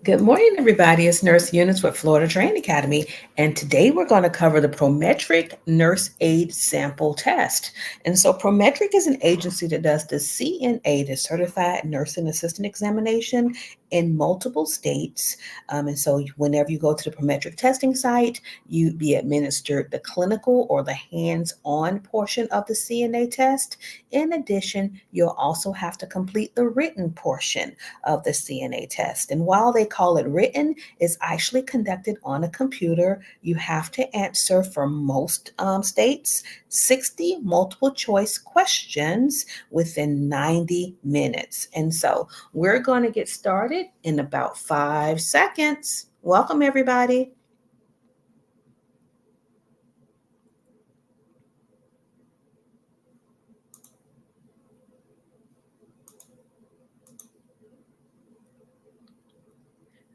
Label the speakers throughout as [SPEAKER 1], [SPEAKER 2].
[SPEAKER 1] Good morning, everybody. It's Nurse Eunice with Florida Training Academy, and today we're going to cover the Prometric Nurse Aide Sample Test. And so, Prometric is an agency that does the CNA, the Certified Nursing Assistant Examination, in multiple states. And so, whenever you go to the Prometric testing site, you be administered the clinical or the hands-on portion of the CNA test. In addition, you'll also have to complete the written portion of the CNA test. And while they call it written, it's actually conducted on a computer. You have to answer for most states 60 multiple choice questions within 90 minutes. And so we're going to get started in about 5 seconds. Welcome, everybody.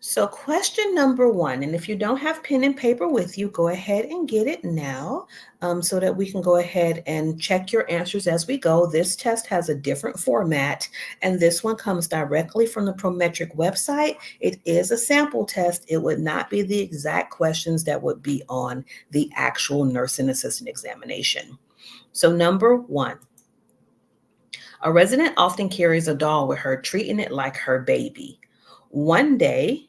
[SPEAKER 1] So, question number one, and if you don't have pen and paper with you, go ahead and get it now so that we can go ahead and check your answers as we go. This test has a different format, and this one comes directly from the Prometric website. It is a sample test. It would not be the exact questions that would be on the actual nursing assistant examination. So, number one, a resident often carries a doll with her, treating it like her baby. One day,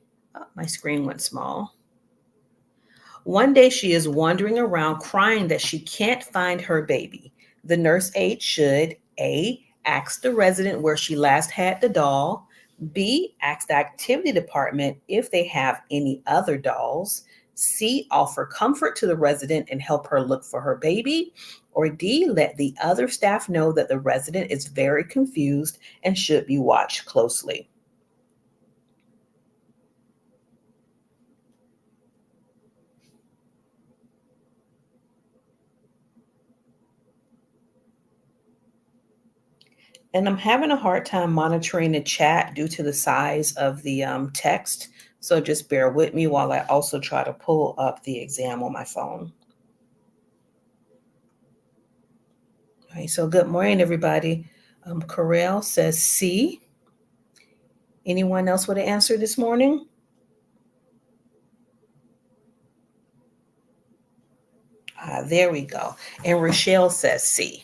[SPEAKER 1] my screen went small. One day she is wandering around crying that she can't find her baby. The nurse aide should A, ask the resident where she last had the doll, B, ask the activity department if they have any other dolls, C, offer comfort to the resident and help her look for her baby, or D, let the other staff know that the resident is very confused and should be watched closely. And I'm having a hard time monitoring the chat due to the size of the text. So just bear with me while I also try to pull up the exam on my phone. All right, so good morning, everybody. Corel says C. Anyone else with an answer this morning? There we go. And Rochelle says C.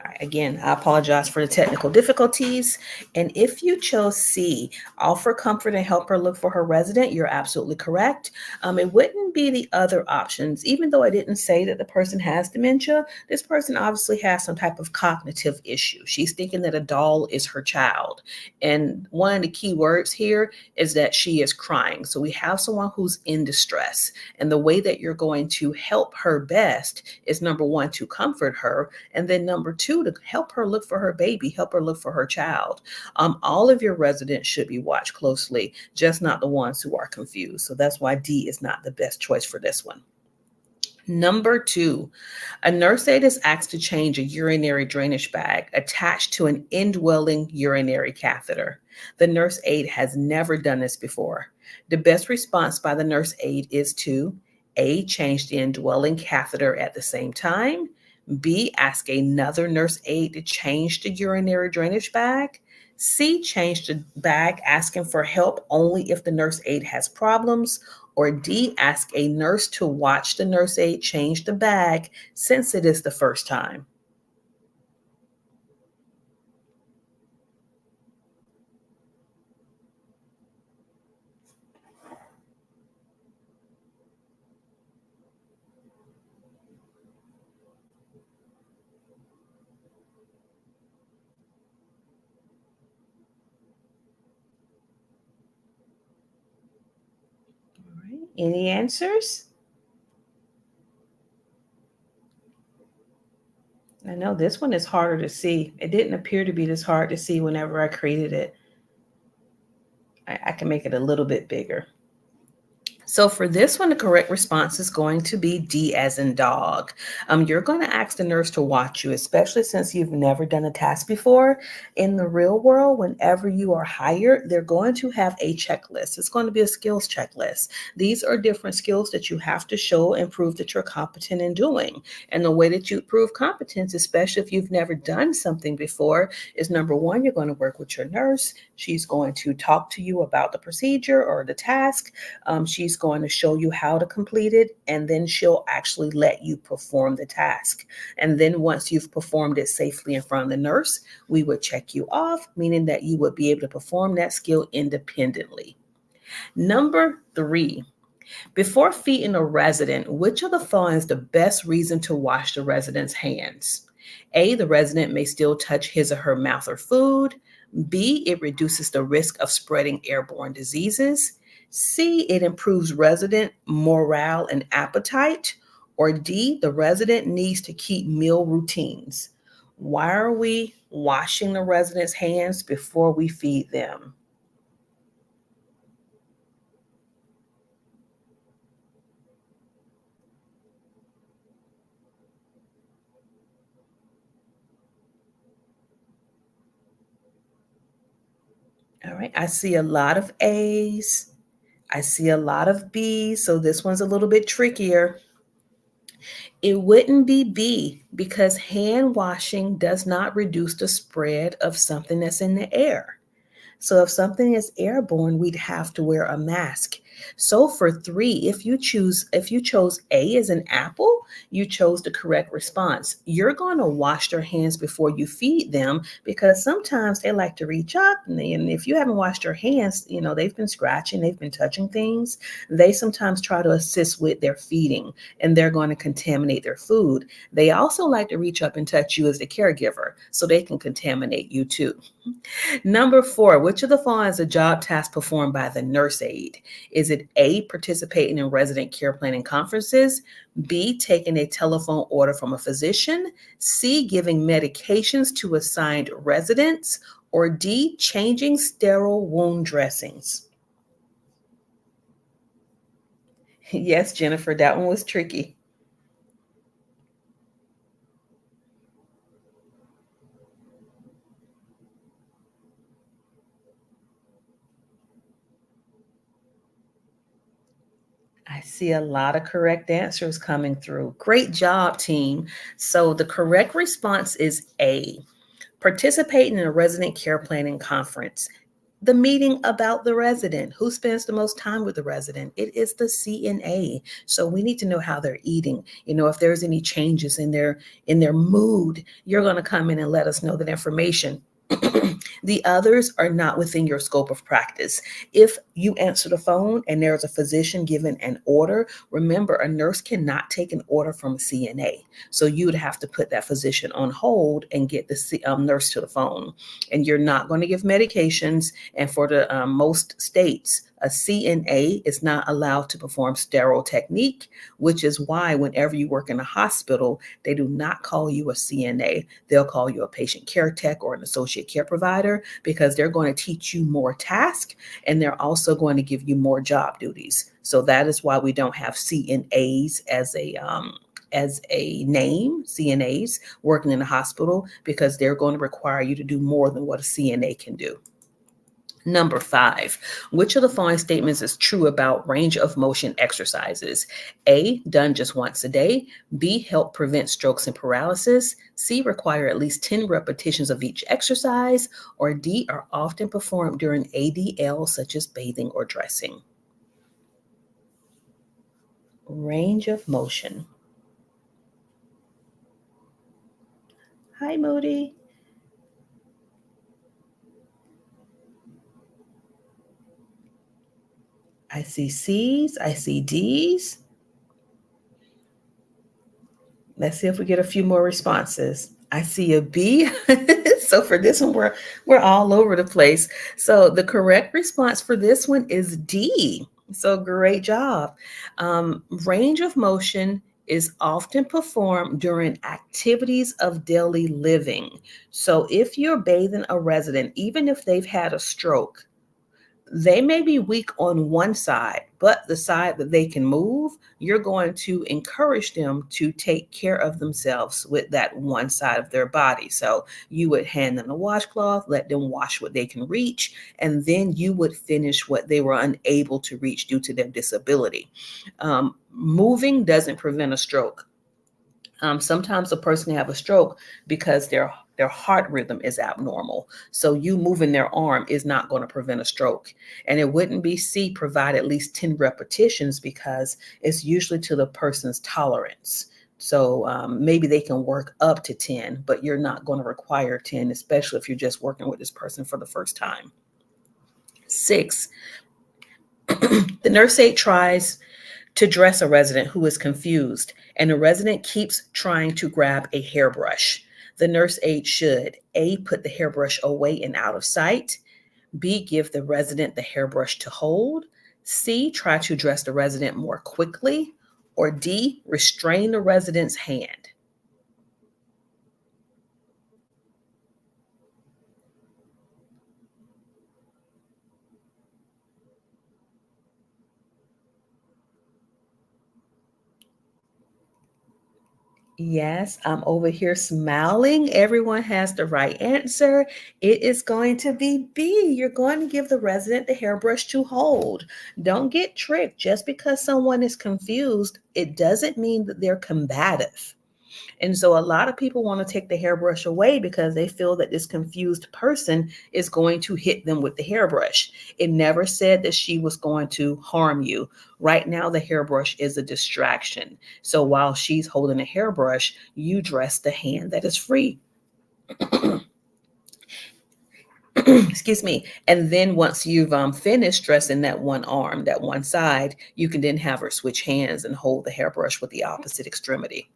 [SPEAKER 1] All right, again, I apologize for the technical difficulties. And if you chose C, offer comfort and help her look for her resident, you're absolutely correct. It wouldn't be the other options. Even though I didn't say that the person has dementia, this person obviously has some type of cognitive issue. She's thinking that a doll is her child. And one of the key words here is that she is crying. So we have someone who's in distress. And the way that you're going to help her best is number one, to comfort her. And then number two, to help her look for her baby, help her look for her child. All of your residents should be watched closely, just not the ones who are confused. So that's why D is not the best choice for this one. Number two, a nurse aide is asked to change a urinary drainage bag attached to an indwelling urinary catheter. The nurse aide has never done this before. The best response by the nurse aide is to A, change the indwelling catheter at the same time, B, ask another nurse aide to change the urinary drainage bag, C, change the bag asking for help only if the nurse aide has problems, or D, ask a nurse to watch the nurse aide change the bag since it is the first time. All right. Any answers? I know this one is harder to see. It didn't appear to be this hard to see whenever I created it. I can make it a little bit bigger. So for this one, the correct response is going to be D as in dog. You're going to ask the nurse to watch you, especially since you've never done a task before. In the real world, whenever you are hired, they're going to have a checklist. It's going to be a skills checklist. These are different skills that you have to show and prove that you're competent in doing. And the way that you prove competence, especially if you've never done something before, is number one, you're going to work with your nurse. She's going to talk to you about the procedure or the task. She's going to show you how to complete it, and then she'll actually let you perform the task. And then once you've performed it safely in front of the nurse, we would check you off, meaning that you would be able to perform that skill independently. Number 3, before feeding a resident, which of the following is the best reason to wash the resident's hands? A, the resident may still touch his or her mouth or food. B, it reduces the risk of spreading airborne diseases. C, it improves resident morale and appetite. Or D, the resident needs to keep meal routines. Why are we washing the resident's hands before we feed them? All right, I see a lot of A's. I see a lot of B's, so this one's a little bit trickier. It wouldn't be B because hand washing does not reduce the spread of something that's in the air. So if something is airborne, we'd have to wear a mask. So for 3, if you chose A as an apple, you chose the correct response. You're going to wash their hands before you feed them because sometimes they like to reach up, and if you haven't washed your hands, they've been scratching, they've been touching things. They sometimes try to assist with their feeding, and they're going to contaminate their food. They also like to reach up and touch you as the caregiver, so they can contaminate you too. Number 4, which of the following is a job task performed by the nurse aide? Is it A, participating in resident care planning conferences, B, taking a telephone order from a physician, C, giving medications to assigned residents, or D, changing sterile wound dressings? Yes, Jennifer, that one was tricky. I see a lot of correct answers coming through. Great job, team. So the correct response is A, participating in a resident care planning conference. The meeting about the resident. Who spends the most time with the resident? It is the CNA. So we need to know how they're eating. If there's any changes in their mood, you're going to come in and let us know that information. The others are not within your scope of practice. If you answer the phone and there's a physician giving an order, remember a nurse cannot take an order from a CNA. So you would have to put that physician on hold and get the nurse to the phone. And you're not going to give medications. And for the most states, a CNA is not allowed to perform sterile technique, which is why whenever you work in a hospital, they do not call you a CNA. They'll call you a patient care tech or an associate care provider because they're going to teach you more tasks and they're also going to give you more job duties. So that is why we don't have CNAs as a name, CNAs working in a hospital, because they're going to require you to do more than what a CNA can do. Number 5, which of the following statements is true about range of motion exercises? A, done just once a day. B, help prevent strokes and paralysis. C, require at least 10 repetitions of each exercise. Or D, are often performed during ADL, such as bathing or dressing. Range of motion. Hi, Moody. I see C's, I see D's. Let's see if we get a few more responses. I see a B. So for this one, we're all over the place. So the correct response for this one is D. So great job. Range of motion is often performed during activities of daily living. So if you're bathing a resident, even if they've had a stroke, They may be weak on one side, but the side that they can move, you're going to encourage them to take care of themselves with that one side of their body. So you would hand them a washcloth, let them wash what they can reach, and then you would finish what they were unable to reach due to their disability. Moving doesn't prevent a stroke. Sometimes a person can have a stroke because their heart rhythm is abnormal. So you moving their arm is not going to prevent a stroke. And it wouldn't be C, provide at least 10 repetitions because it's usually to the person's tolerance. So maybe they can work up to 10, but you're not going to require 10, especially if you're just working with this person for the first time. 6, the nurse aide tries to dress a resident who is confused, and the resident keeps trying to grab a hairbrush. The nurse aide should A, put the hairbrush away and out of sight, B, give the resident the hairbrush to hold, C, try to dress the resident more quickly, or D, restrain the resident's hand. Yes, I'm over here smiling. Everyone has the right answer. It is going to be B. You're going to give the resident the hairbrush to hold. Don't get tricked. Just because someone is confused, it doesn't mean that they're combative. And so a lot of people want to take the hairbrush away because they feel that this confused person is going to hit them with the hairbrush. It never said that she was going to harm you. Right now, the hairbrush is a distraction. So while she's holding a hairbrush, you dress the hand that is free. Excuse me. And then once you've finished dressing that one arm, that one side, you can then have her switch hands and hold the hairbrush with the opposite extremity.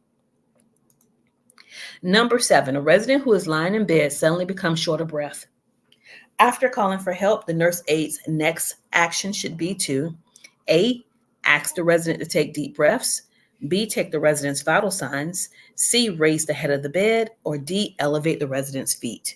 [SPEAKER 1] Number 7, a resident who is lying in bed suddenly becomes short of breath. After calling for help, the nurse aide's next action should be to A, ask the resident to take deep breaths, B, take the resident's vital signs, C, raise the head of the bed, or D, elevate the resident's feet.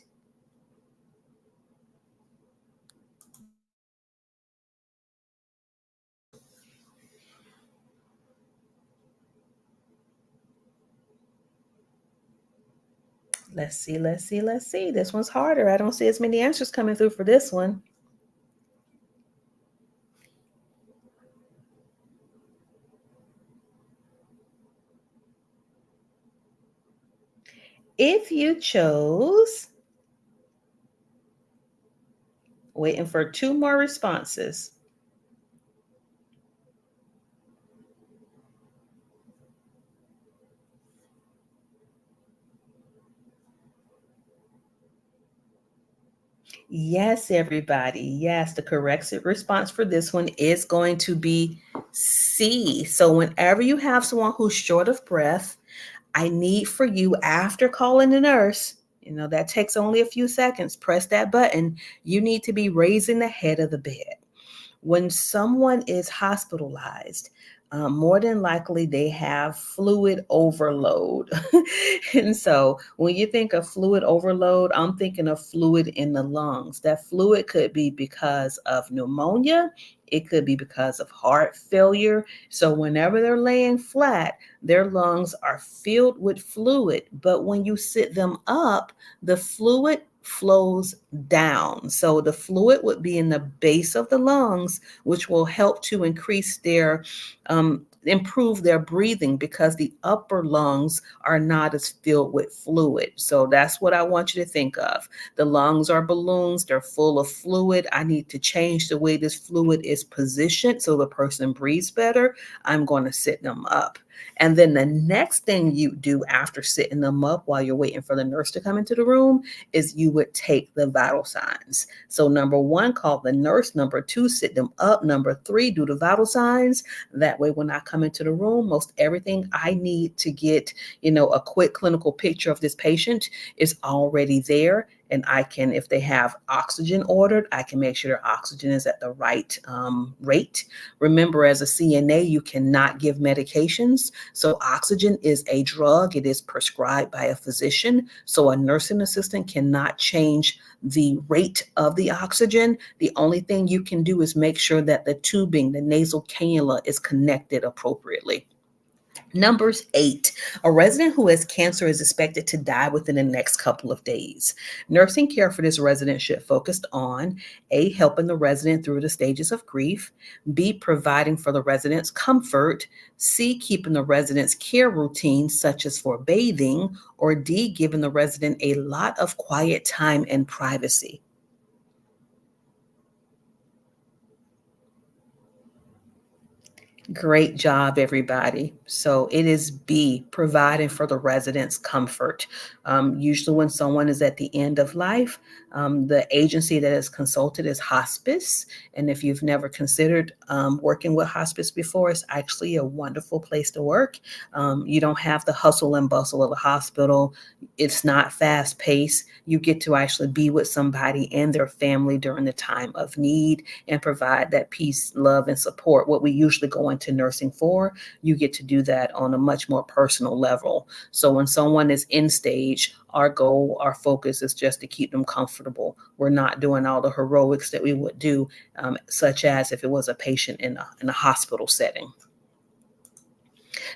[SPEAKER 1] Let's see, let's see, let's see. This one's harder. I don't see as many answers coming through for this one. If you chose, waiting for 2 more responses. Yes, everybody. Yes, the correct response for this one is going to be C. So, whenever you have someone who's short of breath, I need for you, after calling the nurse, that takes only a few seconds, press that button. You need to be raising the head of the bed. When someone is hospitalized, more than likely they have fluid overload. And so when you think of fluid overload, I'm thinking of fluid in the lungs. That fluid could be because of pneumonia. It could be because of heart failure. So whenever they're laying flat, their lungs are filled with fluid. But when you sit them up, the fluid flows down. So the fluid would be in the base of the lungs, which will help to increase their improve their breathing because the upper lungs are not as filled with fluid. So that's what I want you to think of. The lungs are balloons, they're full of fluid. I need to change the way this fluid is positioned so the person breathes better. I'm going to sit them up. And then the next thing you do after sitting them up while you're waiting for the nurse to come into the room is you would take the vital signs. So number 1, call the nurse. Number 2, sit them up. Number 3, do the vital signs. That way, when I come into the room, most everything I need to get, a quick clinical picture of this patient is already there. And I can, if they have oxygen ordered, I can make sure their oxygen is at the right rate. Remember, as a CNA, you cannot give medications. So oxygen is a drug. It is prescribed by a physician. So a nursing assistant cannot change the rate of the oxygen. The only thing you can do is make sure that the tubing, the nasal cannula, is connected appropriately. Numbers 8, a resident who has cancer is expected to die within the next couple of days. Nursing care for this resident should focus on A, helping the resident through the stages of grief, B, providing for the resident's comfort, C, keeping the resident's care routine, such as for bathing, or D, giving the resident a lot of quiet time and privacy. Great job, everybody. So it is B, providing for the residents' comfort. Usually, when someone is at the end of life, the agency that is consulted is hospice. And if you've never considered working with hospice before, it's actually a wonderful place to work. You don't have the hustle and bustle of a hospital. It's not fast paced. You get to actually be with somebody and their family during the time of need and provide that peace, love, and support. What we usually go into nursing for, you get to do that on a much more personal level. So when someone is in stage, our goal, our focus is just to keep them comfortable. We're not doing all the heroics that we would do, such as if it was a patient in a hospital setting.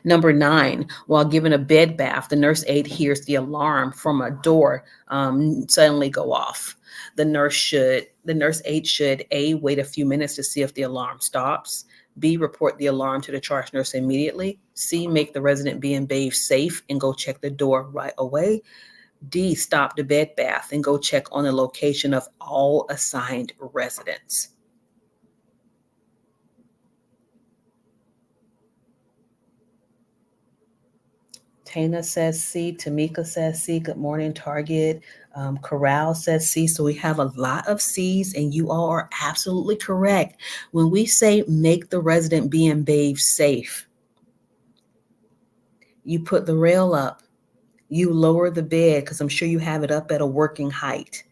[SPEAKER 1] Number 9, while giving a bed bath, the nurse aide hears the alarm from a door suddenly go off. The nurse aide should A, wait a few minutes to see if the alarm stops. B, report the alarm to the charge nurse immediately. C, make the resident be and bathe safe and go check the door right away. D, stop the bed bath and go check on the location of all assigned residents. Tana says C. Tamika says C. Good morning, Target. Corral says C. So we have a lot of C's, and you all are absolutely correct. When we say make the resident be and bathe safe, you put the rail up, you lower the bed because I'm sure you have it up at a working height.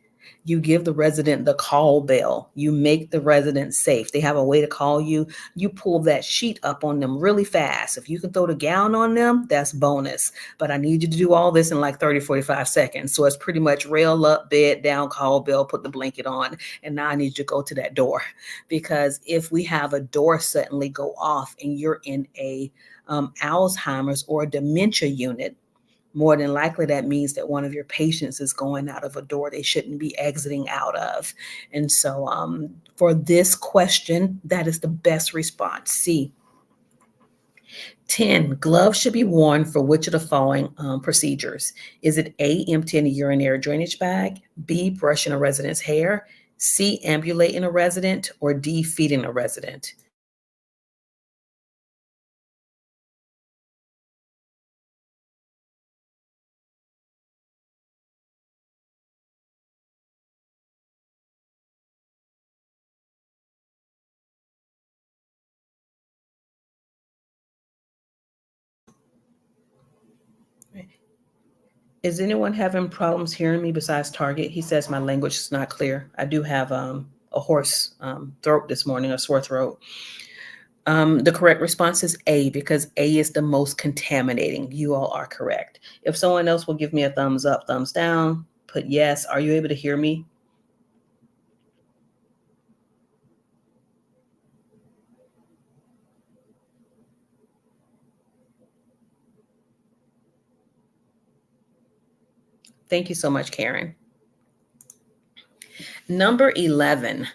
[SPEAKER 1] You give the resident the call bell. You make the resident safe. They have a way to call you. You pull that sheet up on them really fast. If you can throw the gown on them, that's bonus. But I need you to do all this in like 30, 45 seconds. So it's pretty much rail up, bed down, call bell, put the blanket on. And now I need you to go to that door. Because if we have a door suddenly go off and you're in a Alzheimer's or a dementia unit, more than likely that means that one of your patients is going out of a door they shouldn't be exiting out of. And so for this question, that is the best response. C. 10, gloves should be worn for which of the following procedures? Is it A, emptying a urinary drainage bag, B, brushing a resident's hair, C, ambulating a resident, or D, feeding a resident? Is anyone having problems hearing me besides Target? He says my language is not clear. I do have a hoarse throat this morning, a sore throat. The correct response is A, because A is the most contaminating. You all are correct. If someone else will give me a thumbs up, thumbs down, put yes. Are you able to hear me? Thank you so much, Karen. Number 11,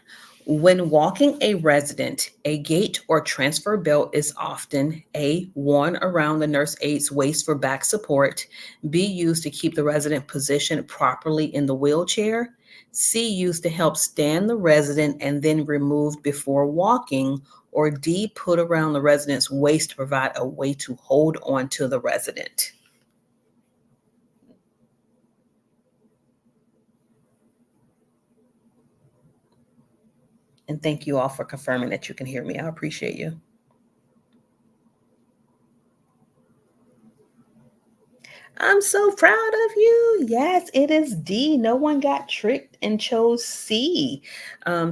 [SPEAKER 1] when walking a resident, a gait or transfer belt is often A, worn around the nurse aide's waist for back support, B, used to keep the resident positioned properly in the wheelchair, C, used to help stand the resident and then removed before walking, or D, put around the resident's waist to provide a way to hold on to the resident. And thank you all for confirming that you can hear me. I appreciate you. I'm so proud of you. Yes, it is D. No one got tricked and chose C.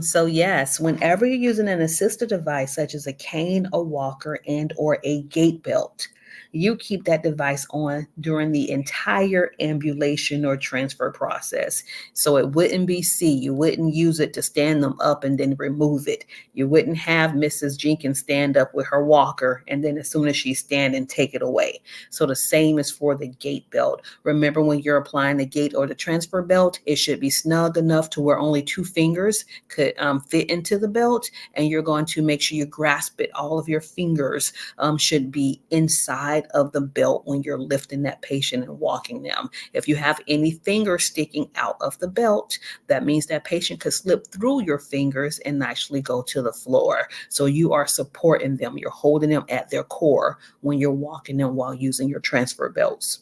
[SPEAKER 1] So yes, whenever you're using an assistive device such as a cane, a walker, and or a gait belt, you keep that device on during the entire ambulation or transfer process. So it wouldn't be C. You wouldn't use it to stand them up and then remove it. You wouldn't have Mrs. Jenkins stand up with her walker and then as soon as she's standing, take it away. So the same is for the gait belt. Remember when you're applying the gait or the transfer belt, it should be snug enough to where only two fingers could fit into the belt. And you're going to make sure you grasp it. All of your fingers should be inside of the belt when you're lifting that patient and walking them. If you have any fingers sticking out of the belt, that means that patient could slip through your fingers and actually go to the floor. So you are supporting them. You're holding them at their core when you're walking them while using your transfer belts.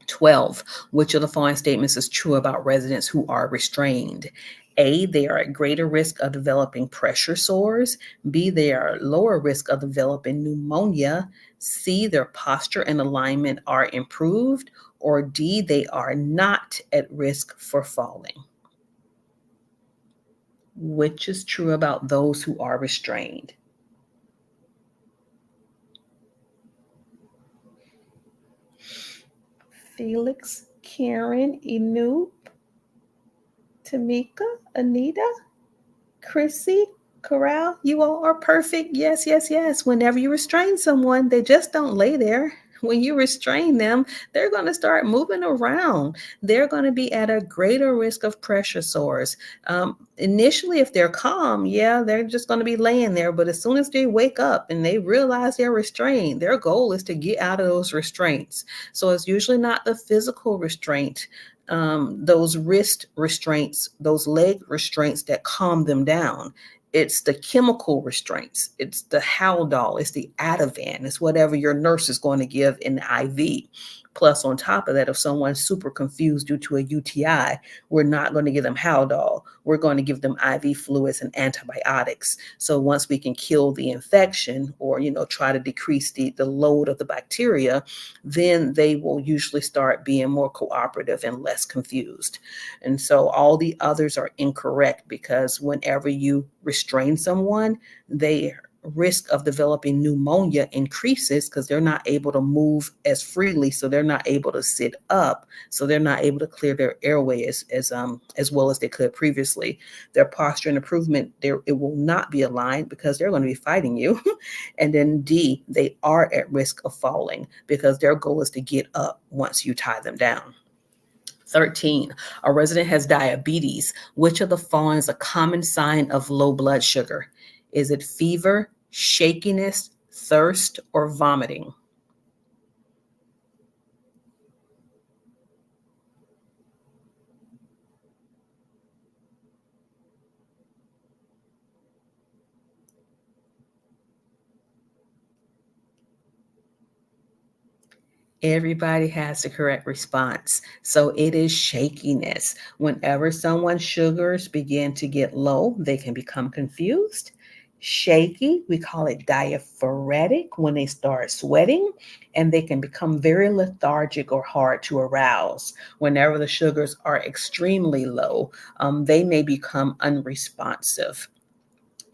[SPEAKER 1] 12. Which of the following statements is true about residents who are restrained? A, they are at greater risk of developing pressure sores. B, they are at lower risk of developing pneumonia. C, their posture and alignment are improved. Or D, they are not at risk for falling. Which is true about those who are restrained? Felix, Karen, Inu, Tamika, Anita, Chrissy, Corral, you all are perfect. Yes, yes, yes. Whenever you restrain someone, they just don't lay there. When you restrain them, they're going to start moving around. They're going to be at a greater risk of pressure sores. Initially, if they're calm, yeah, they're just going to be laying there. But as soon as they wake up and they realize they're restrained, their goal is to get out of those restraints. So it's usually not the physical restraint, those wrist restraints, those leg restraints that calm them down. It's the chemical restraints. It's the Haldol. It's the Ativan. It's whatever your nurse is going to give in the IV. Plus, on top of that, if someone's super confused due to a UTI, we're not going to give them Haldol. We're going to give them IV fluids and antibiotics. So once we can kill the infection or, try to decrease the load of the bacteria, then they will usually start being more cooperative and less confused. And so all the others are incorrect because whenever you restrain someone, their risk of developing pneumonia increases because they're not able to move as freely, so they're not able to sit up, so they're not able to clear their airway as well as they could previously. Their posture and improvement, it will not be aligned because they're going to be fighting you. And then D, they are at risk of falling because their goal is to get up once you tie them down. 13, a resident has diabetes. Which of the following is a common sign of low blood sugar? Is it fever, shakiness, thirst, or vomiting? Everybody has the correct response. So it is shakiness. Whenever someone's sugars begin to get low, they can become confused. Shaky, we call it diaphoretic when they start sweating, and they can become very lethargic or hard to arouse. Whenever the sugars are extremely low, they may become unresponsive.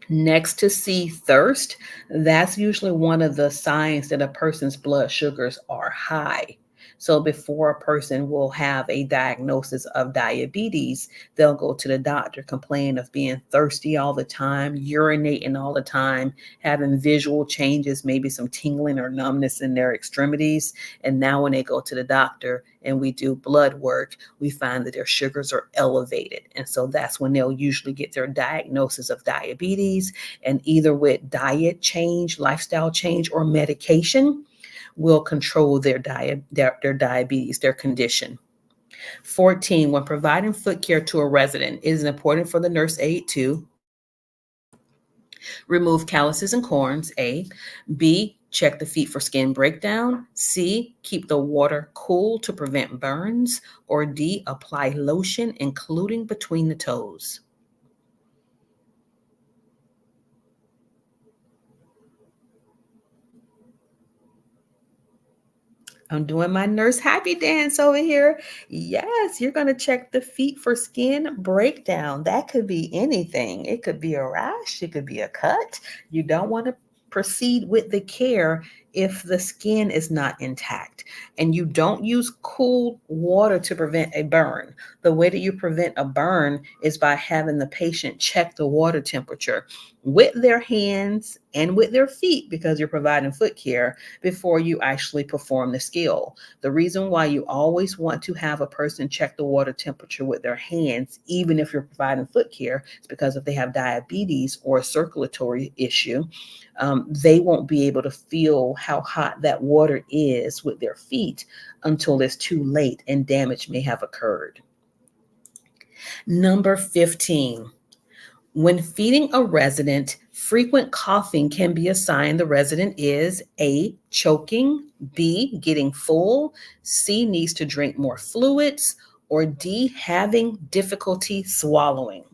[SPEAKER 1] Next to C, thirst, that's usually one of the signs that a person's blood sugars are high. So before a person will have a diagnosis of diabetes, they'll go to the doctor, complain of being thirsty all the time, urinating all the time, having visual changes, maybe some tingling or numbness in their extremities. And now when they go to the doctor and we do blood work, we find that their sugars are elevated. And so that's when they'll usually get their diagnosis of diabetes. And either with diet change, lifestyle change, or medication, will control their diabetes, their condition. 14, when providing foot care to a resident, it is important for the nurse aide to remove calluses and corns, A. B, check the feet for skin breakdown. C, keep the water cool to prevent burns. Or D, apply lotion, including between the toes. I'm doing my nurse happy dance over here. Yes, you're going to check the feet for skin breakdown. That could be anything. It could be a rash, it could be a cut. You don't want to proceed with the care if the skin is not intact. And you don't use cool water to prevent a burn. The way that you prevent a burn is by having the patient check the water temperature with their hands and with their feet, because you're providing foot care, before you actually perform the skill. The reason why you always want to have a person check the water temperature with their hands, even if you're providing foot care, is because if they have diabetes or a circulatory issue, they won't be able to feel how hot that water is with their feet until it's too late and damage may have occurred. Number 15. When feeding a resident, frequent coughing can be a sign the resident is A, choking, B, getting full, C, needs to drink more fluids, or D, having difficulty swallowing.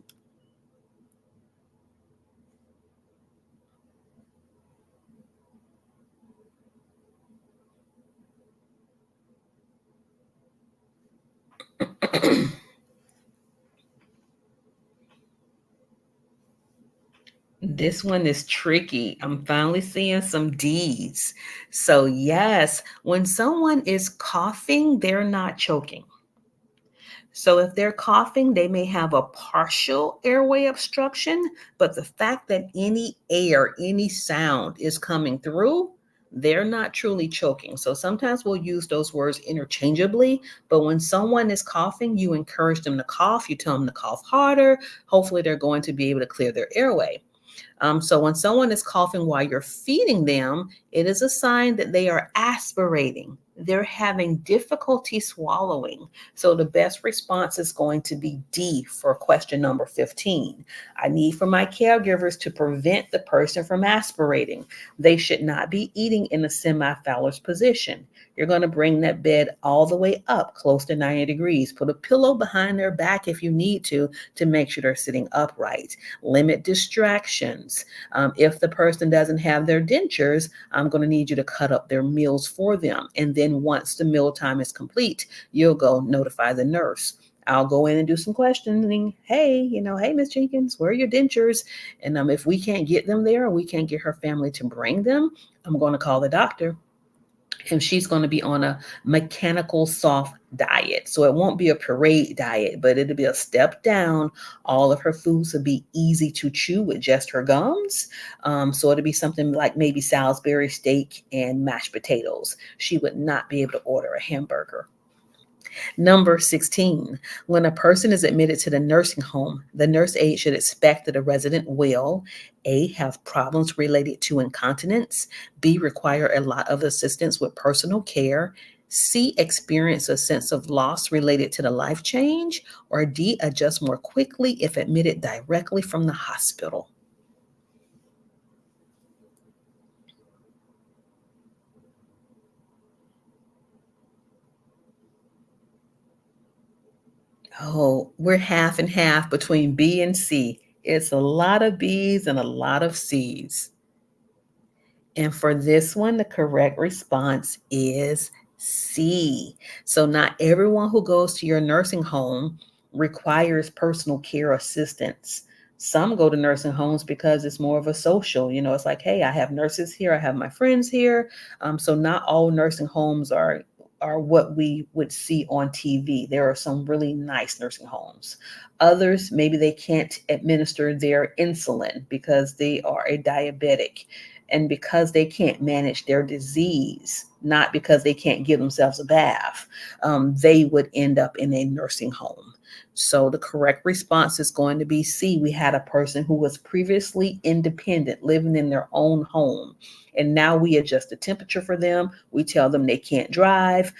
[SPEAKER 1] This one is tricky. I'm finally seeing some D's. So, yes, when someone is coughing, they're not choking. So if they're coughing, they may have a partial airway obstruction, but the fact that any air, any sound is coming through, they're not truly choking. So sometimes we'll use those words interchangeably, but when someone is coughing, you encourage them to cough, you tell them to cough harder. Hopefully, they're going to be able to clear their airway. So when someone is coughing while you're feeding them, it is a sign that they are aspirating. They're having difficulty swallowing. So the best response is going to be D for question number 15. I need for my caregivers to prevent the person from aspirating. They should not be eating in a semi-Fowler's position. You're going to bring that bed all the way up close to 90 degrees. Put a pillow behind their back if you need to make sure they're sitting upright. Limit distractions. If the person doesn't have their dentures, I'm going to need you to cut up their meals for them. And then once the meal time is complete, you'll go notify the nurse. I'll go in and do some questioning. Hey, hey, Miss Jenkins, where are your dentures? And if we can't get them there, or we can't get her family to bring them, I'm going to call the doctor, and she's going to be on a mechanical soft diet. So it won't be a parade diet, but it'll be a step down. All of her foods will be easy to chew with just her gums. So it'll be something like maybe Salisbury steak and mashed potatoes. She would not be able to order a hamburger. Number 16, when a person is admitted to the nursing home, the nurse aide should expect that a resident will A, have problems related to incontinence, B, require a lot of assistance with personal care, C, experience a sense of loss related to the life change, or D, adjust more quickly if admitted directly from the hospital. Oh, we're half and half between B and C. It's a lot of B's and a lot of C's. And for this one, the correct response is C. So, not everyone who goes to your nursing home requires personal care assistance. Some go to nursing homes because it's more of a social, it's like, hey, I have nurses here, I have my friends here. So, not all nursing homes are what we would see on TV. There are some really nice nursing homes. Others, maybe they can't administer their insulin because they are a diabetic, and because they can't manage their disease, not because they can't give themselves a bath, they would end up in a nursing home. So the correct response is going to be C. We had a person who was previously independent, living in their own home. And now we adjust the temperature for them. We tell them they can't drive.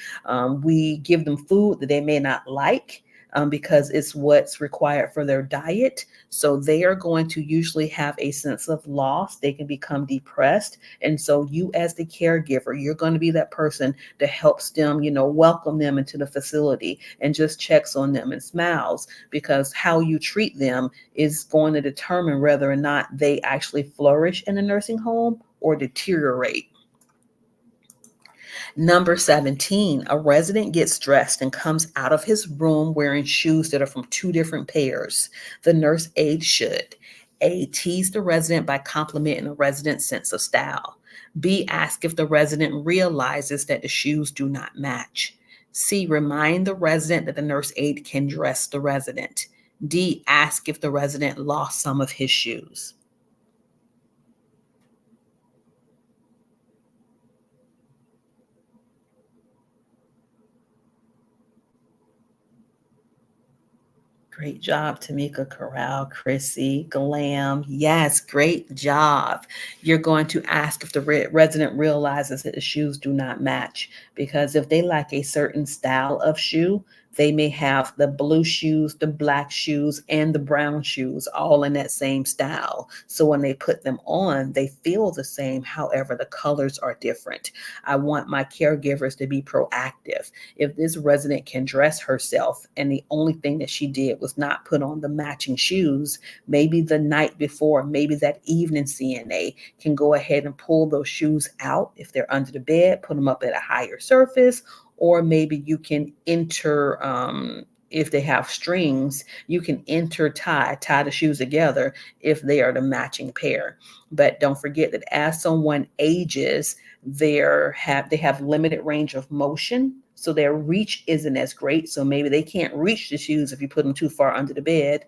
[SPEAKER 1] We give them food that they may not like, because it's what's required for their diet. So they are going to usually have a sense of loss. They can become depressed. And so you, as the caregiver, you're going to be that person that helps them, welcome them into the facility and just checks on them and smiles, because how you treat them is going to determine whether or not they actually flourish in a nursing home or deteriorate. Number 17, a resident gets dressed and comes out of his room wearing shoes that are from two different pairs. The nurse aide should A, tease the resident by complimenting the resident's sense of style. B, ask if the resident realizes that the shoes do not match. C, remind the resident that the nurse aide can dress the resident. D, ask if the resident lost some of his shoes. Great job, Tamika Corral, Chrissy, Glam. Yes, great job. You're going to ask if the resident realizes that the shoes do not match, because if they like a certain style of shoe, they may have the blue shoes, the black shoes, and the brown shoes all in that same style. So when they put them on, they feel the same. However, the colors are different. I want my caregivers to be proactive. If this resident can dress herself and the only thing that she did was not put on the matching shoes, maybe the night before, maybe that evening CNA can go ahead and pull those shoes out if they're under the bed, put them up at a higher surface, or maybe you can if they have strings, you can tie the shoes together if they are the matching pair. But don't forget that as someone ages, they have limited range of motion, so their reach isn't as great. So maybe they can't reach the shoes if you put them too far under the bed.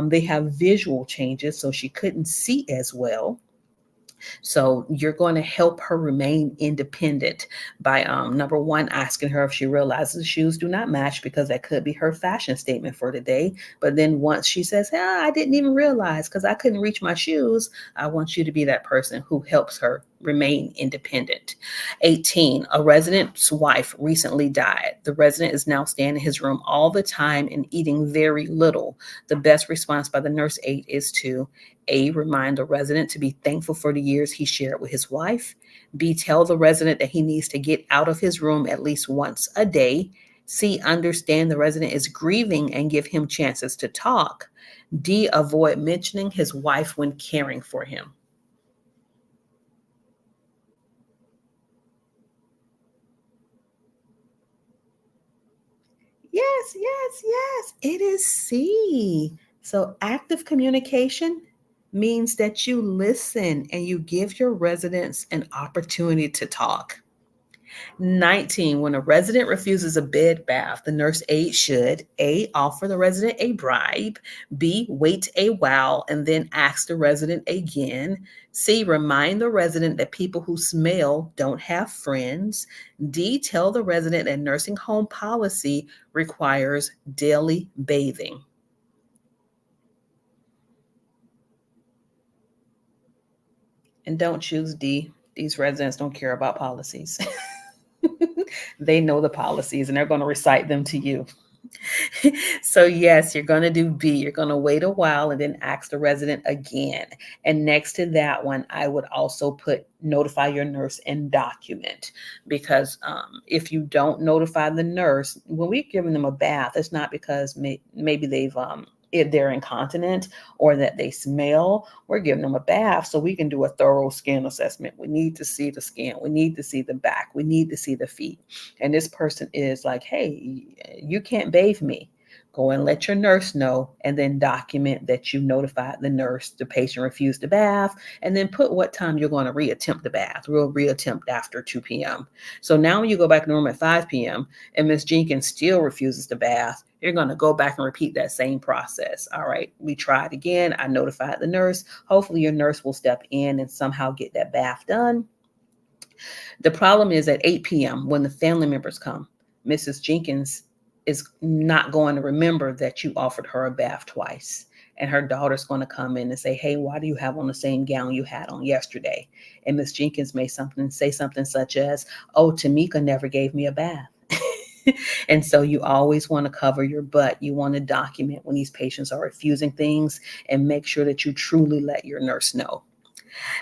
[SPEAKER 1] They have visual changes, so she couldn't see as well. So you're going to help her remain independent by number one, asking her if she realizes the shoes do not match, because that could be her fashion statement for the day. But then once she says, I didn't even realize because I couldn't reach my shoes, I want you to be that person who helps her remain independent. 18, a resident's wife recently died. The resident is now staying in his room all the time and eating very little. The best response by the nurse aide is to A, remind the resident to be thankful for the years he shared with his wife. B, tell the resident that he needs to get out of his room at least once a day. C, understand the resident is grieving and give him chances to talk. D, avoid mentioning his wife when caring for him. Yes, yes, yes. It is C. So active communication means that you listen and you give your residents an opportunity to talk. 19, when a resident refuses a bed bath, the nurse aide should A, offer the resident a bribe, B, wait a while and then ask the resident again, C, remind the resident that people who smell don't have friends, D, tell the resident that nursing home policy requires daily bathing. And don't choose D. These residents don't care about policies. They know the policies and they're going to recite them to you. So yes, you're going to do B. You're going to wait a while and then ask the resident again. And next to that one, I would also put notify your nurse and document, because if you don't notify the nurse, when we're giving them a bath, it's not because maybe they've if they're incontinent or that they smell. We're giving them a bath so we can do a thorough skin assessment. We need to see the skin. We need to see the back. We need to see the feet. And this person is like, hey, you can't bathe me. Go and let your nurse know, and then document that you notified the nurse the patient refused the bath, and then put what time you're going to reattempt the bath. We'll reattempt after 2 p.m. So now when you go back in the room at 5 p.m. and Miss Jenkins still refuses the bath, you're going to go back and repeat that same process. All right, we tried again. I notified the nurse. Hopefully your nurse will step in and somehow get that bath done. The problem is at 8 p.m. when the family members come, Mrs. Jenkins is not going to remember that you offered her a bath twice. And her daughter's going to come in and say, hey, why do you have on the same gown you had on yesterday? And Miss Jenkins may say something such as, oh, Tamika never gave me a bath. And so you always want to cover your butt. You want to document when these patients are refusing things and make sure that you truly let your nurse know.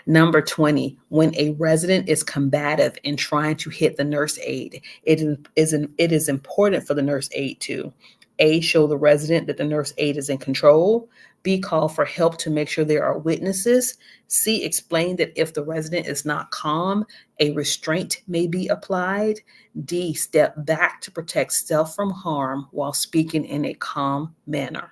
[SPEAKER 1] Number 20, when a resident is combative in trying to hit the nurse aide, it is important for the nurse aide to A, show the resident that the nurse aide is in control, B, call for help to make sure there are witnesses. C, explain that if the resident is not calm, a restraint may be applied. D, step back to protect self from harm while speaking in a calm manner.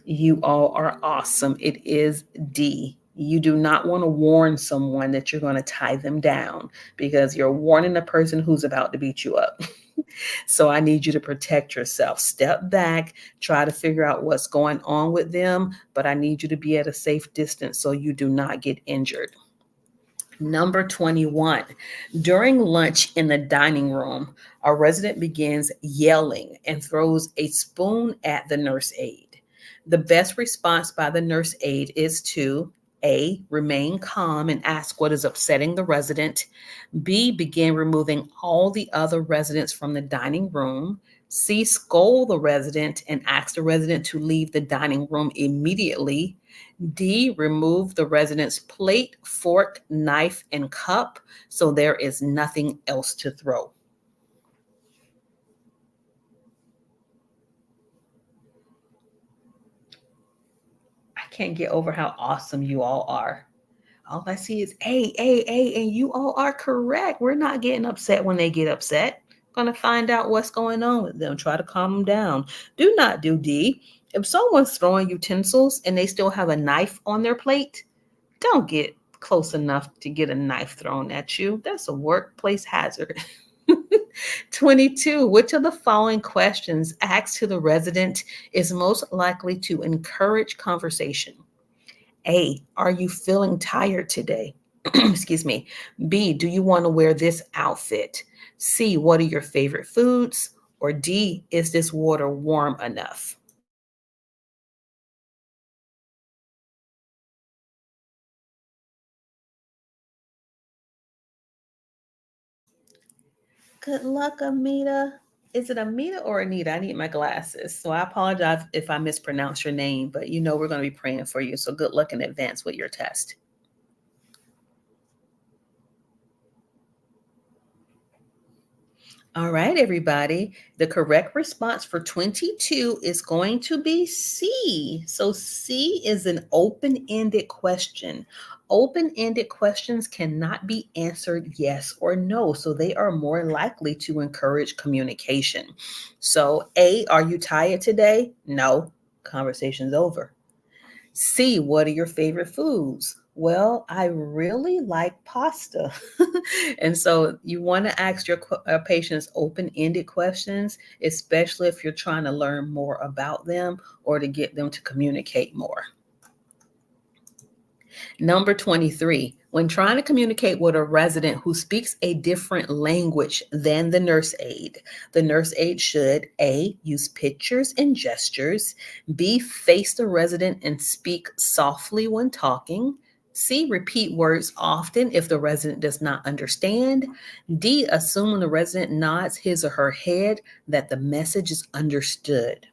[SPEAKER 1] You all are awesome. It is D. You do not want to warn someone that you're going to tie them down because you're warning a person who's about to beat you up. So I need you to protect yourself. Step back, try to figure out what's going on with them, but I need you to be at a safe distance so you do not get injured. Number 21, during lunch in the dining room, a resident begins yelling and throws a spoon at the nurse aide. The best response by the nurse aide is to A, remain calm and ask what is upsetting the resident. B, begin removing all the other residents from the dining room. C, scold the resident and ask the resident to leave the dining room immediately. D, remove the resident's plate, fork, knife, and cup so there is nothing else to throw. I can't get over how awesome you all are. All I see is A, and you all are correct. We're not getting upset when they get upset. Gonna find out what's going on with them. Try to calm them down. Do not do D. If someone's throwing utensils and they still have a knife on their plate, don't get close enough to get a knife thrown at you. That's a workplace hazard. 22. Which of the following questions asked to the resident is most likely to encourage conversation? A, are you feeling tired today? Excuse me. B, do you want to wear this outfit? C, what are your favorite foods? Or D, is this water warm enough? Good luck, Amita. Is it Amita or Anita? I need my glasses. So I apologize if I mispronounce your name, but you know we're going to be praying for you. So good luck in advance with your test. All right, everybody. The correct response for 22 is going to be C. So C is an open-ended question. Open-ended questions cannot be answered yes or no, so they are more likely to encourage communication. So A, are you tired today? No. Conversation's over. C, what are your favorite foods? Well, I really like pasta. And so you want to ask your patients open ended questions, especially if you're trying to learn more about them or to get them to communicate more. Number 23, when trying to communicate with a resident who speaks a different language than the nurse aide should A, use pictures and gestures, B, face the resident and speak softly when talking, C, repeat words often if the resident does not understand, D, assume when the resident nods his or her head that the message is understood.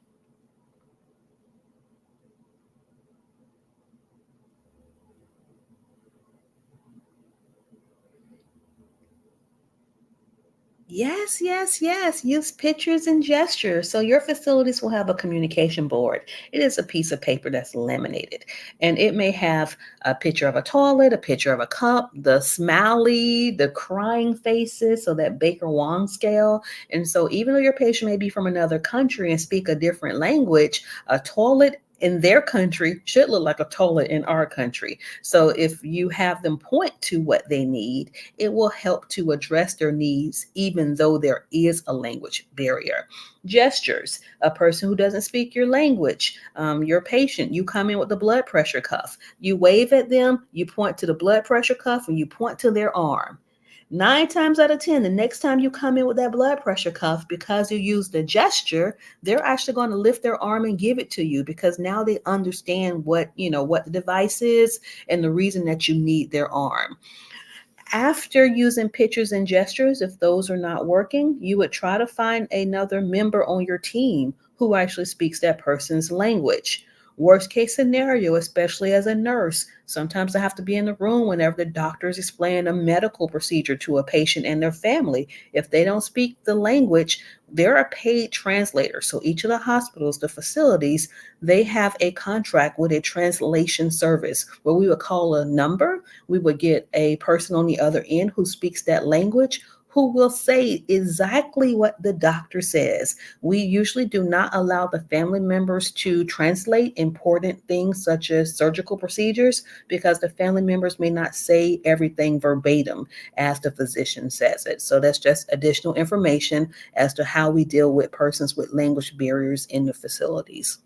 [SPEAKER 1] Yes, yes, yes. Use pictures and gestures. So your facilities will have a communication board. It is a piece of paper that's laminated, and it may have a picture of a toilet, a picture of a cup, the smiley, the crying faces, so that Baker Wong scale. And so even though your patient may be from another country and speak a different language, a toilet in their country should look like a toilet in our country. So if you have them point to what they need, it will help to address their needs, even though there is a language barrier. Gestures, a person who doesn't speak your language, your patient, you come in with the blood pressure cuff, you wave at them, you point to the blood pressure cuff, and you point to their arm. 9 times out of 10, the next time you come in with that blood pressure cuff, because you use the gesture, they're actually going to lift their arm and give it to you because now they understand what the device is and the reason that you need their arm. After using pictures and gestures, if those are not working, you would try to find another member on your team who actually speaks that person's language. Worst case scenario, especially as a nurse, sometimes I have to be in the room whenever the doctor is explaining a medical procedure to a patient and their family. If they don't speak the language, they're a paid translator. So each of the hospitals, the facilities, they have a contract with a translation service where we would call a number. We would get a person on the other end who speaks that language who will say exactly what the doctor says. We usually do not allow the family members to translate important things such as surgical procedures because the family members may not say everything verbatim as the physician says it. So that's just additional information as to how we deal with persons with language barriers in the facilities.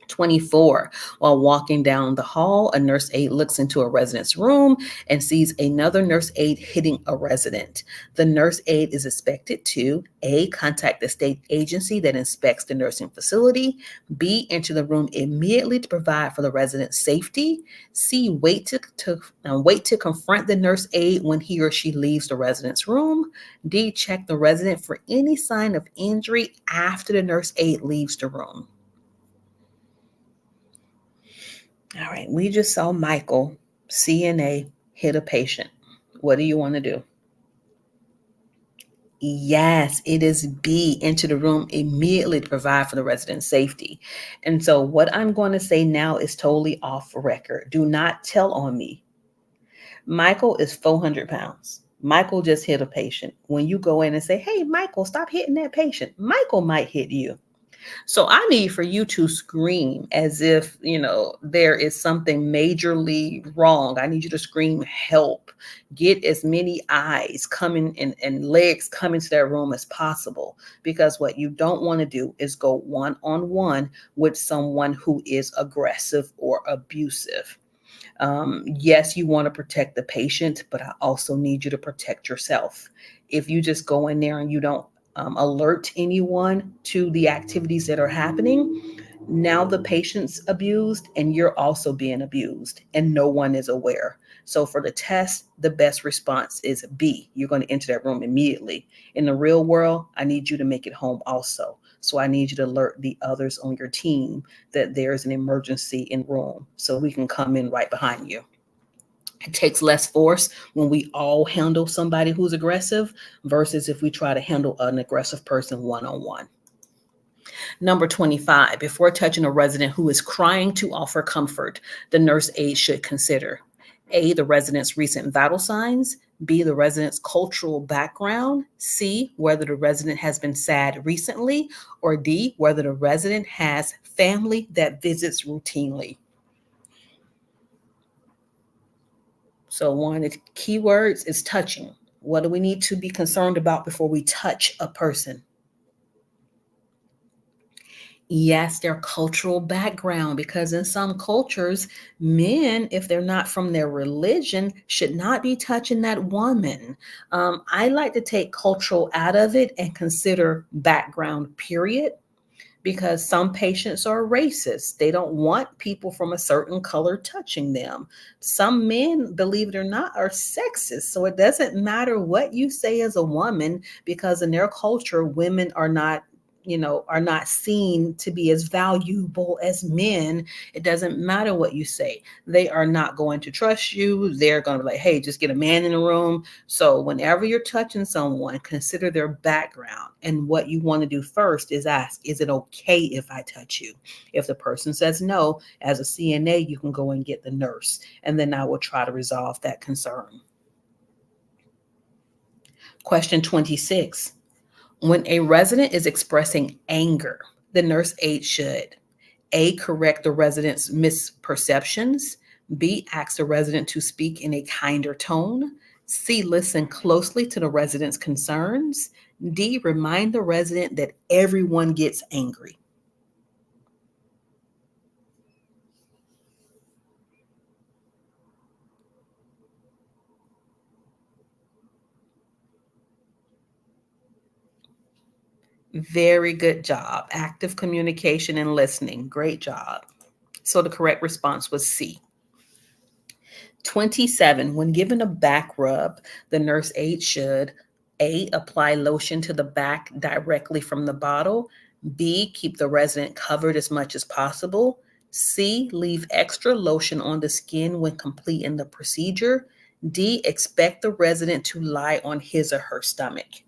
[SPEAKER 1] 24. While walking down the hall, a nurse aide looks into a resident's room and sees another nurse aide hitting a resident. The nurse aide is expected to A, contact the state agency that inspects the nursing facility, B, enter the room immediately to provide for the resident's safety, C, wait to confront the nurse aide when he or she leaves the resident's room, D, check the resident for any sign of injury after the nurse aide leaves the room. All right, we just saw Michael, CNA, hit a patient. What do you want to do? Yes, it is B, enter the room immediately to provide for the resident's safety. And so what I'm going to say now is totally off record. Do not tell on me. Michael is 400 pounds. Michael just hit a patient. When you go in and say, hey, Michael, stop hitting that patient, Michael might hit you. So I need for you to scream as if, there is something majorly wrong. I need you to scream help. Get as many eyes coming and legs coming to that room as possible. Because what you don't want to do is go one-on-one with someone who is aggressive or abusive. Yes, you want to protect the patient, but I also need you to protect yourself. If you just go in there and you don't alert anyone to the activities that are happening, now the patient's abused and you're also being abused and no one is aware. So for the test, the best response is B. You're going to enter that room immediately. In the real world, I need you to make it home also. So I need you to alert the others on your team that there's an emergency in room so we can come in right behind you. It takes less force when we all handle somebody who's aggressive versus if we try to handle an aggressive person one-on-one. Number 25, before touching a resident who is crying to offer comfort, the nurse aide should consider A, the resident's recent vital signs, B, the resident's cultural background, C, whether the resident has been sad recently, or D, whether the resident has family that visits routinely. So one of the key words is touching. What do we need to be concerned about before we touch a person? Yes, their cultural background, because in some cultures, men, if they're not from their religion, should not be touching that woman. I like to take cultural out of it and consider background, period, because some patients are racist. They don't want people from a certain color touching them. Some men, believe it or not, are sexist. So it doesn't matter what you say as a woman, because in their culture, women are not seen to be as valuable as men. It doesn't matter what you say. They are not going to trust you. They're going to be like, hey, just get a man in the room. So whenever you're touching someone, consider their background. And what you want to do first is ask, is it okay if I touch you? If the person says no, as a CNA, you can go and get the nurse. And then I will try to resolve that concern. Question 26. When a resident is expressing anger, the nurse aide should A, correct the resident's misperceptions, B, ask the resident to speak in a kinder tone, C, listen closely to the resident's concerns, D, remind the resident that everyone gets angry. Very good job. Active communication and listening. Great job. So the correct response was C. 27, when given a back rub, the nurse aide should A, apply lotion to the back directly from the bottle, B, keep the resident covered as much as possible, C, leave extra lotion on the skin when completing the procedure. D, expect the resident to lie on his or her stomach.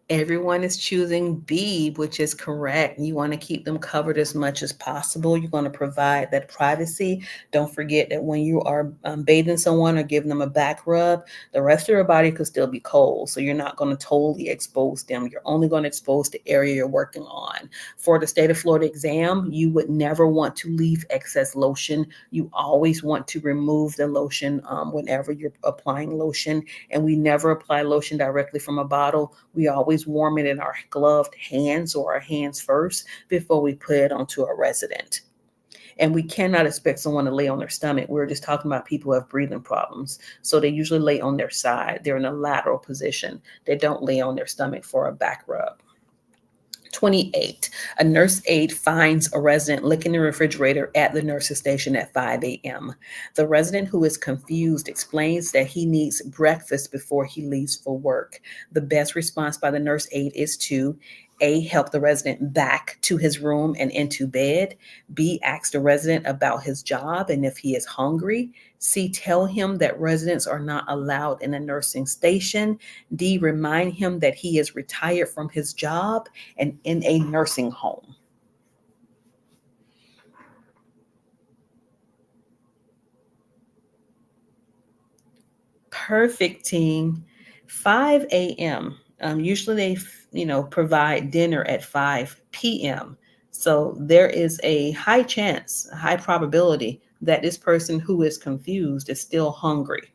[SPEAKER 1] Everyone is choosing B, which is correct. You want to keep them covered as much as possible. You're going to provide that privacy. Don't forget that when you are bathing someone or giving them a back rub, the rest of your body could still be cold. So you're not going to totally expose them. You're only going to expose the area you're working on. For the state of Florida exam, you would never want to leave excess lotion. You always want to remove the lotion whenever you're applying lotion. And we never apply lotion directly from a bottle. We always warm it in our gloved hands or our hands first before we put it onto a resident. And we cannot expect someone to lay on their stomach. We're just talking about people who have breathing problems. So they usually lay on their side. They're in a lateral position. They don't lay on their stomach for a back rub. 28. A nurse aide finds a resident licking the refrigerator at the nurse's station at 5 a.m. The resident, who is confused, explains that he needs breakfast before he leaves for work. The best response by the nurse aide is to A, help the resident back to his room and into bed. B, ask the resident about his job and if he is hungry. C, tell him that residents are not allowed in a nursing station. D, remind him that he is retired from his job and in a nursing home. Perfect, team. 5 a.m. Usually they, provide dinner at 5 p.m. So there is a high chance, a high probability that this person who is confused is still hungry.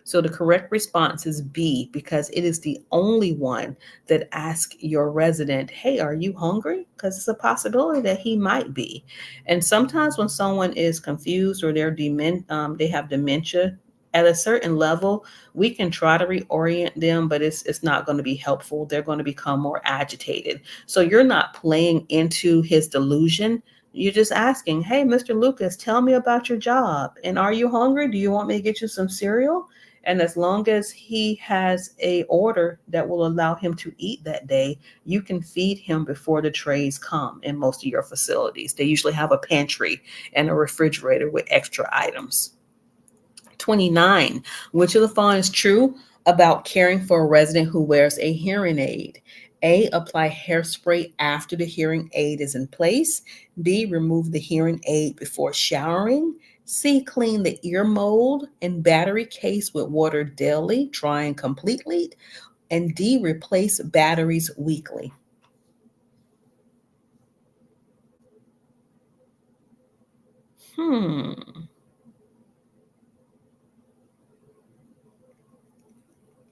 [SPEAKER 1] So the correct response is B, because it is the only one that asks your resident, hey, are you hungry? Because it's a possibility that he might be. And sometimes when someone is confused or they have dementia at a certain level, we can try to reorient them, but it's not going to be helpful. They're going to become more agitated. So you're not playing into his delusion. You're just asking, hey, Mr. Lucas, tell me about your job. And are you hungry? Do you want me to get you some cereal? And as long as he has a order that will allow him to eat that day, you can feed him before the trays come in most of your facilities. They usually have a pantry and a refrigerator with extra items. 29. Which of the following is true about caring for a resident who wears a hearing aid? A, apply hairspray after the hearing aid is in place. B, remove the hearing aid before showering. C, clean the ear mold and battery case with water daily, drying completely. And D, replace batteries weekly. Hmm.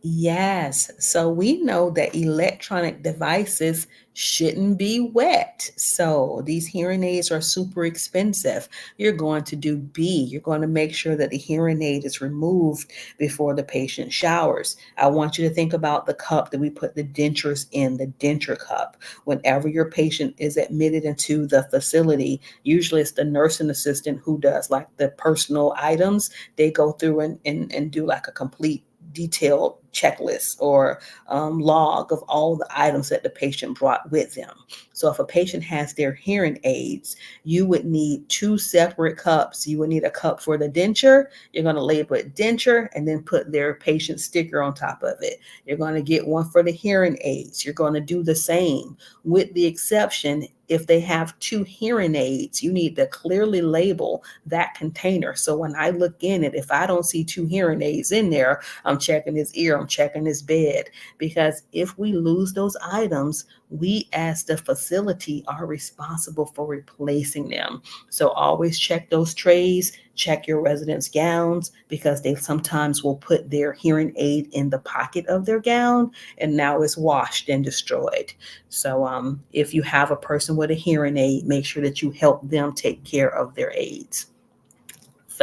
[SPEAKER 1] Yes. So we know that electronic devices shouldn't be wet. So these hearing aids are super expensive. You're going to do B. You're going to make sure that the hearing aid is removed before the patient showers. I want you to think about the cup that we put the dentures in, the denture cup. Whenever your patient is admitted into the facility, usually it's the nursing assistant who does like the personal items. They go through and do like a complete detailed checklist or log of all the items that the patient brought with them. So if a patient has their hearing aids, you would need two separate cups. You would need a cup for the denture. You're going to label it denture and then put their patient sticker on top of it. You're going to get one for the hearing aids. You're going to do the same, with the exception if they have two hearing aids, you need to clearly label that container. So when I look in it, if I don't see two hearing aids in there, I'm checking his ear, I'm checking his bed. Because if we lose those items, we as the facility are responsible for replacing them. So always check those trays, check your residents' gowns, because they sometimes will put their hearing aid in the pocket of their gown and now it's washed and destroyed. So if you have a person with a hearing aid, make sure that you help them take care of their aids.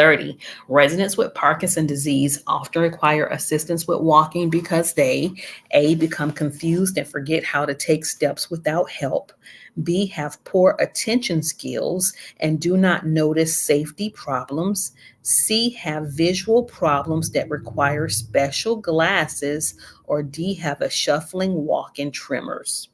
[SPEAKER 1] 30. Residents with Parkinson's disease often require assistance with walking because they A, become confused and forget how to take steps without help, B, have poor attention skills and do not notice safety problems, C, have visual problems that require special glasses, or D, have a shuffling walk and tremors.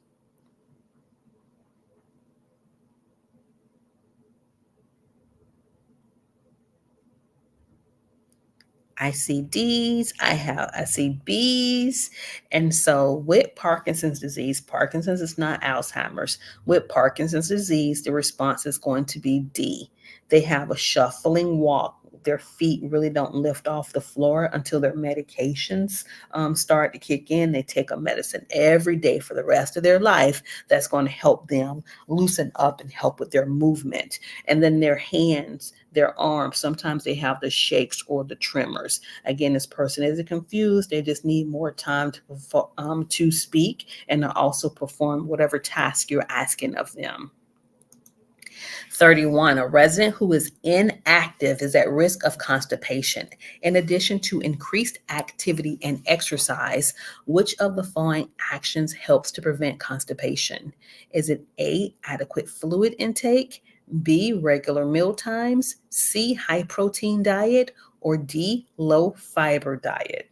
[SPEAKER 1] I see D's, I see B's. And so with Parkinson's disease, Parkinson's is not Alzheimer's. With Parkinson's disease, the response is going to be D. They have a shuffling walk. Their feet really don't lift off the floor until their medications start to kick in. They take a medicine every day for the rest of their life that's going to help them loosen up and help with their movement. And then their hands, their arms, sometimes they have the shakes or the tremors. Again, this person isn't confused. They just need more time to speak and to also perform whatever task you're asking of them. 31, a resident who is inactive is at risk of constipation. In addition to increased activity and exercise, which of the following actions helps to prevent constipation? Is it A, adequate fluid intake, B, regular meal times, C, high protein diet, or D, low fiber diet?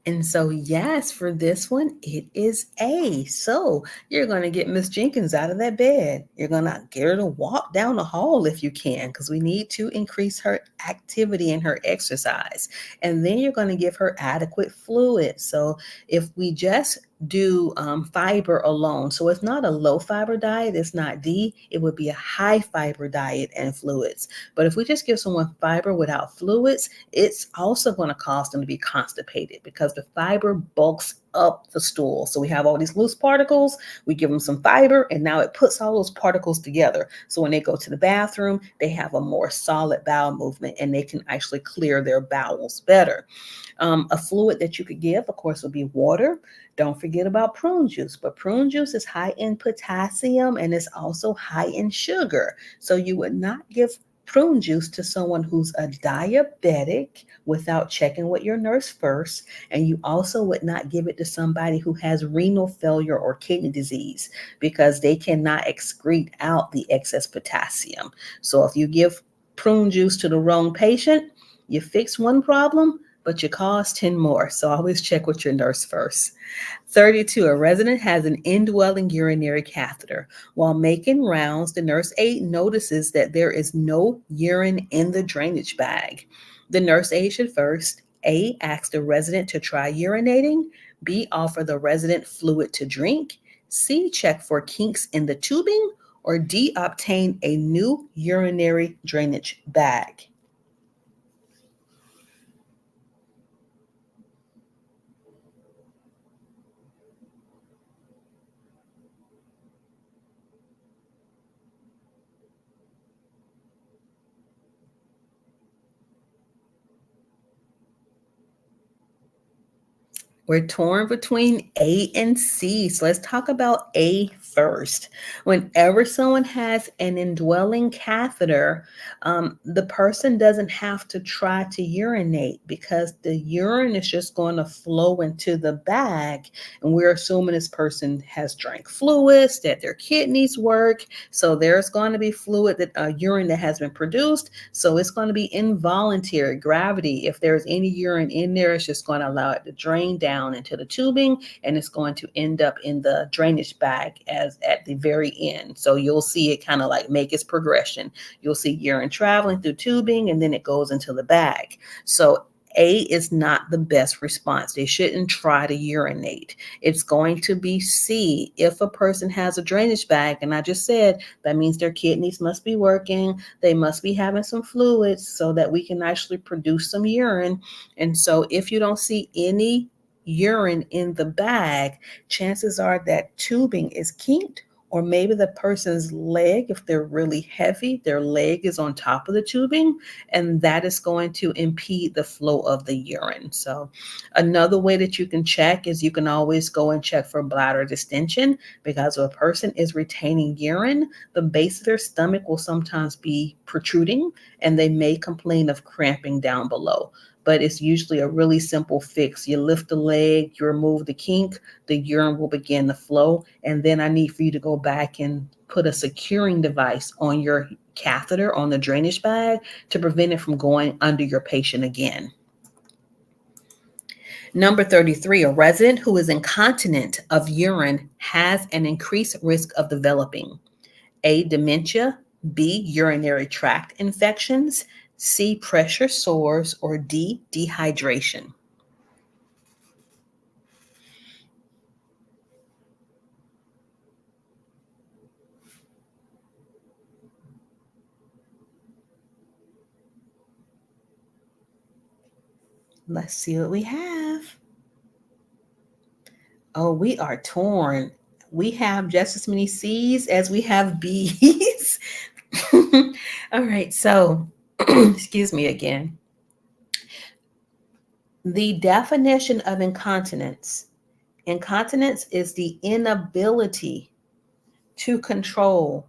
[SPEAKER 1] And so, yes, for this one, it is A. So you're going to get Miss Jenkins out of that bed. You're going to get her to walk down the hall if you can, because we need to increase her activity and her exercise. And then you're going to give her adequate fluid. So if we just do fiber alone, so it's not a low fiber diet, it's not D, it would be a high fiber diet and fluids. But if we just give someone fiber without fluids, it's also going to cause them to be constipated because the fiber bulks up the stool. So we have all these loose particles, we give them some fiber, and now it puts all those particles together. So when they go to the bathroom, they have a more solid bowel movement and they can actually clear their bowels better. A fluid that you could give, of course, would be water. Don't forget about prune juice, but prune juice is high in potassium and it's also high in sugar. So you would not give prune juice to someone who's a diabetic without checking with your nurse first. And you also would not give it to somebody who has renal failure or kidney disease because they cannot excrete out the excess potassium. So if you give prune juice to the wrong patient, you fix one problem, but you cause 10 more. So always check with your nurse first. 32, a resident has an indwelling urinary catheter. While making rounds, the nurse aide notices that there is no urine in the drainage bag. The nurse aide should first A, ask the resident to try urinating, B, offer the resident fluid to drink, C, check for kinks in the tubing, or D, obtain a new urinary drainage bag. We're torn between A and C. So let's talk about A first. Whenever someone has an indwelling catheter, the person doesn't have to try to urinate because the urine is just going to flow into the bag. And we're assuming this person has drank fluids, that their kidneys work. So there's going to be fluid, that urine that has been produced. So it's going to be involuntary gravity. If there's any urine in there, it's just going to allow it to drain down into the tubing and it's going to end up in the drainage bag as at the very end. So you'll see it kind of like make its progression. You'll see urine traveling through tubing and then it goes into the bag. So A is not the best response. They shouldn't try to urinate. It's going to be C. If a person has a drainage bag, and I just said that means their kidneys must be working, they must be having some fluids so that we can actually produce some urine. And so if you don't see any urine in the bag, chances are that tubing is kinked or maybe the person's leg, if they're really heavy, their leg is on top of the tubing, and that is going to impede the flow of the urine. So another way that you can check is you can always go and check for bladder distension, because if a person is retaining urine, the base of their stomach will sometimes be protruding and they may complain of cramping down below. But it's usually a really simple fix. You lift the leg, you remove the kink, the urine will begin to flow. And then I need for you to go back and put a securing device on your catheter, on the drainage bag, to prevent it from going under your patient again. Number 33, a resident who is incontinent of urine has an increased risk of developing A, dementia, B, urinary tract infections, C, pressure sores, or D, dehydration. Let's see what we have. Oh, we are torn. We have just as many C's as we have B's. All right, so excuse me again. The definition of incontinence is the inability to control.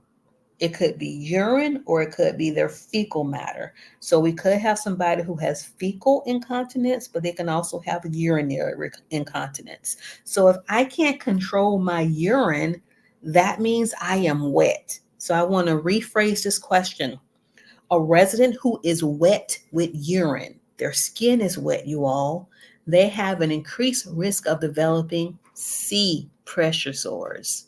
[SPEAKER 1] It could be urine or it could be their fecal matter. So we could have somebody who has fecal incontinence, but they can also have urinary incontinence. So if I can't control my urine, that means I am wet. So I want to rephrase this question. A resident who is wet with urine, their skin is wet, you all, they have an increased risk of developing C, pressure sores.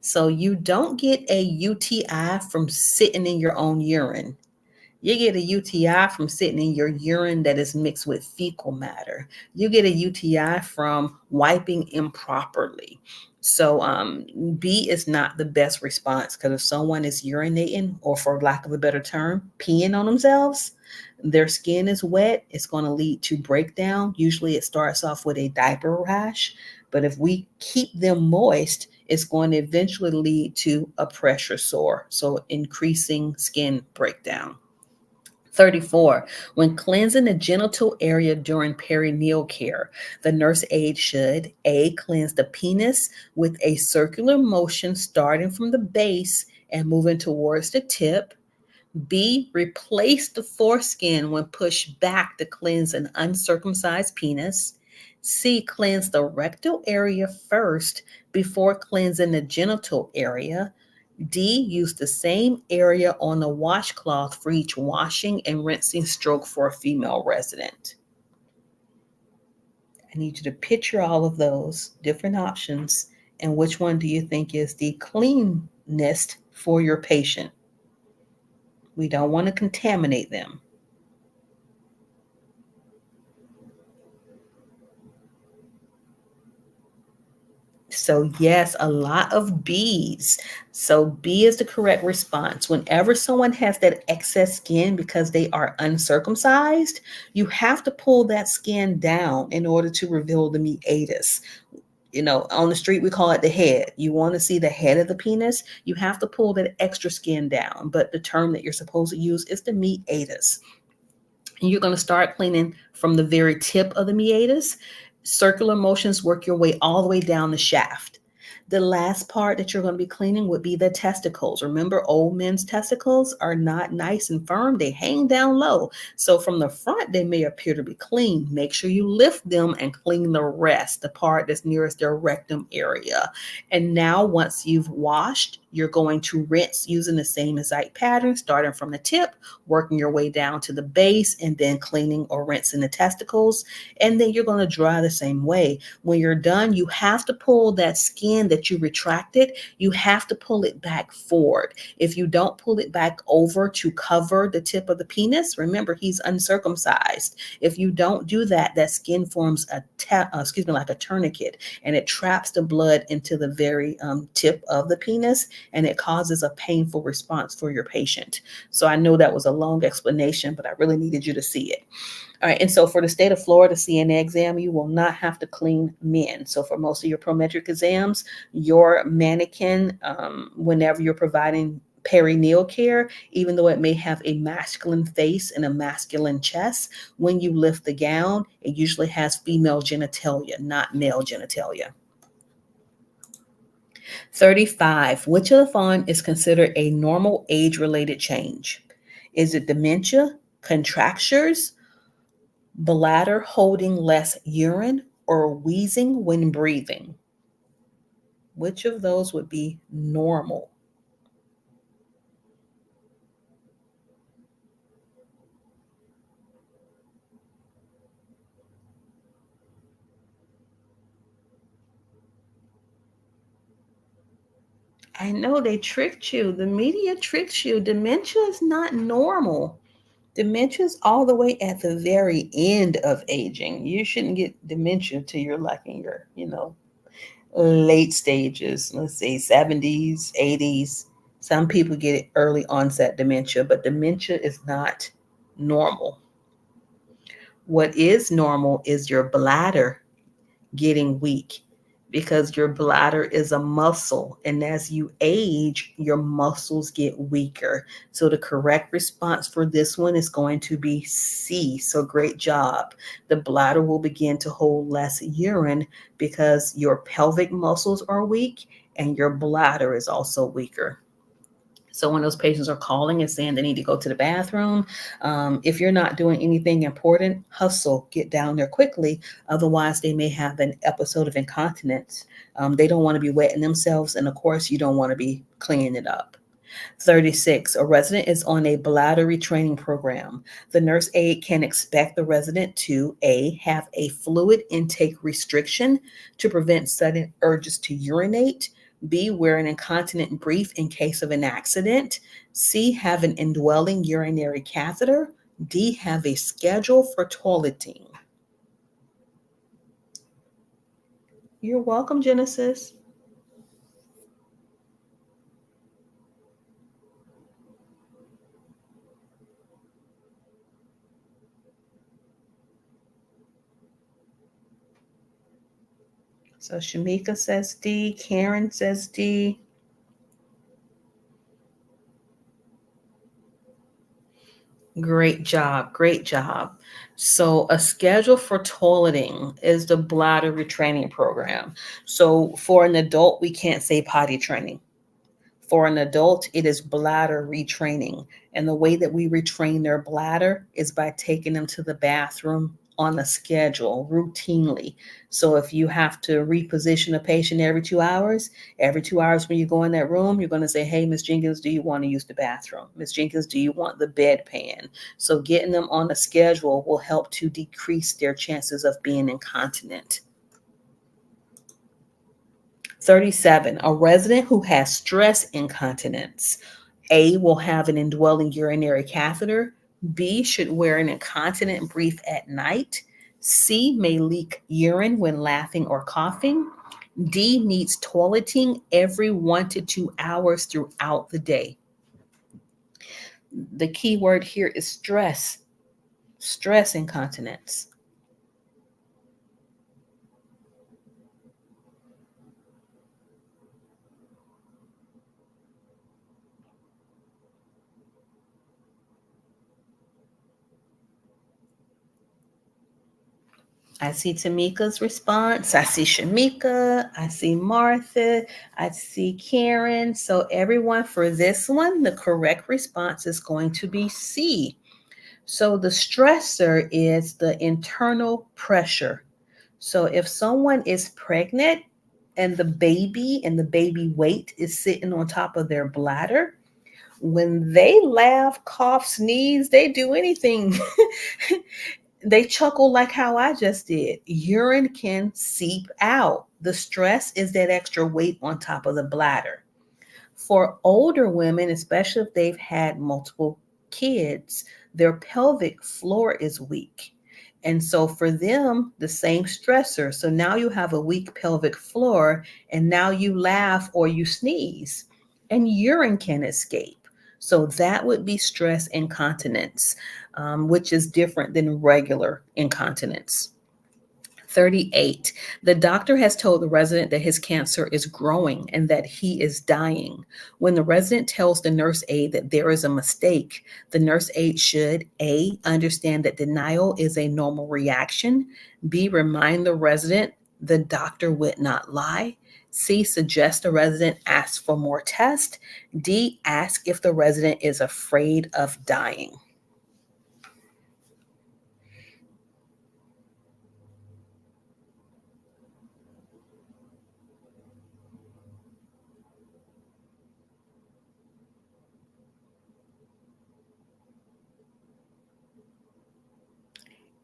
[SPEAKER 1] So you don't get a UTI from sitting in your own urine. You get a UTI from sitting in your urine that is mixed with fecal matter. You get a UTI from wiping improperly. So B is not the best response, because if someone is urinating, or for lack of a better term, peeing on themselves, their skin is wet, it's going to lead to breakdown. Usually it starts off with a diaper rash, but if we keep them moist, it's going to eventually lead to a pressure sore, so increasing skin breakdown. 34, when cleansing the genital area during perineal care, the nurse aide should A, cleanse the penis with a circular motion starting from the base and moving towards the tip. B, replace the foreskin when pushed back to cleanse an uncircumcised penis. C, cleanse the rectal area first before cleansing the genital area. D, use the same area on the washcloth for each washing and rinsing stroke for a female resident. I need you to picture all of those different options, and which one do you think is the cleanest for your patient? We don't want to contaminate them. So yes, a lot of B's. So B is the correct response. Whenever someone has that excess skin because they are uncircumcised, you have to pull that skin down in order to reveal the meatus. You know, on the street, we call it the head. You want to see the head of the penis, you have to pull that extra skin down. But the term that you're supposed to use is the meatus. And you're going to start cleaning from the very tip of the meatus. Circular motions work your way all the way down the shaft. The last part that you're going to be cleaning would be the testicles. Remember, old men's testicles are not nice and firm. They hang down low. So from the front, they may appear to be clean. Make sure you lift them and clean the rest, the part that's nearest their rectum area. And now once you've washed, you're going to rinse using the same exact pattern, starting from the tip, working your way down to the base, and then cleaning or rinsing the testicles. And then you're going to dry the same way. When you're done, you have to pull that skin that you retracted, you have to pull it back forward. If you don't pull it back over to cover the tip of the penis, remember, he's uncircumcised. If you don't do that, that skin forms like a tourniquet, and it traps the blood into the very tip of the penis, and it causes a painful response for your patient. So I know that was a long explanation, but I really needed you to see it. All right, and so for the state of Florida CNA exam, you will not have to clean men. So for most of your Prometric exams, your mannequin, whenever you're providing perineal care, even though it may have a masculine face and a masculine chest, when you lift the gown, it usually has female genitalia, not male genitalia. 35. Which of the following is considered a normal age-related change? Is it dementia, contractures, bladder holding less urine, or wheezing when breathing? Which of those would be normal? I know they tricked you. The media tricks you. Dementia is not normal. Dementia is all the way at the very end of aging. You shouldn't get dementia till you're like in your, late stages. Let's say 70s, 80s. Some people get it early onset dementia, but dementia is not normal. What is normal is your bladder getting weak because your bladder is a muscle. And as you age, your muscles get weaker. So the correct response for this one is going to be C. So great job. The bladder will begin to hold less urine because your pelvic muscles are weak and your bladder is also weaker. So when those patients are calling and saying they need to go to the bathroom, if you're not doing anything important, hustle, get down there quickly. Otherwise, they may have an episode of incontinence. They don't want to be wetting themselves. And of course, you don't want to be cleaning it up. 36. A resident is on a bladder retraining program. The nurse aide can expect the resident to A, have a fluid intake restriction to prevent sudden urges to urinate. B, wear an incontinent brief in case of an accident. C, have an indwelling urinary catheter. D, have a schedule for toileting. You're welcome, Genesis. So Shamika says D, Karen says D. Great job. Great job. So, a schedule for toileting is the bladder retraining program. So, for an adult, we can't say potty training. For an adult, it is bladder retraining. And the way that we retrain their bladder is by taking them to the bathroom on a schedule routinely. So if you have to reposition a patient every 2 hours when you go in that room, you're going to say, hey, Miss Jenkins, do you want to use the bathroom? Miss Jenkins, do you want the bedpan? So getting them on a schedule will help to decrease their chances of being incontinent. 37. A resident who has stress incontinence. A, will have an indwelling urinary catheter. B, should wear an incontinent brief at night. C, may leak urine when laughing or coughing. D, needs toileting every 1 to 2 hours throughout the day. The key word here is stress incontinence. I see Tamika's response. I see Shamika. I see Martha. I see Karen. So, everyone, for this one, the correct response is going to be C. So, the stressor is the internal pressure. So, if someone is pregnant and the baby weight is sitting on top of their bladder, when they laugh, cough, sneeze, they do anything. They chuckle like how I just did. Urine can seep out. The stress is that extra weight on top of the bladder. For older women, especially if they've had multiple kids, their pelvic floor is weak. And so for them, the same stressor. So now you have a weak pelvic floor, and now you laugh or you sneeze, and urine can escape. So that would be stress incontinence, which is different than regular incontinence. 38. The doctor has told the resident that his cancer is growing and that he is dying. When the resident tells the nurse aide that there is a mistake, the nurse aide should A, understand that denial is a normal reaction, B, remind the resident the doctor would not lie, C, suggest the resident ask for more tests, D, ask if the resident is afraid of dying.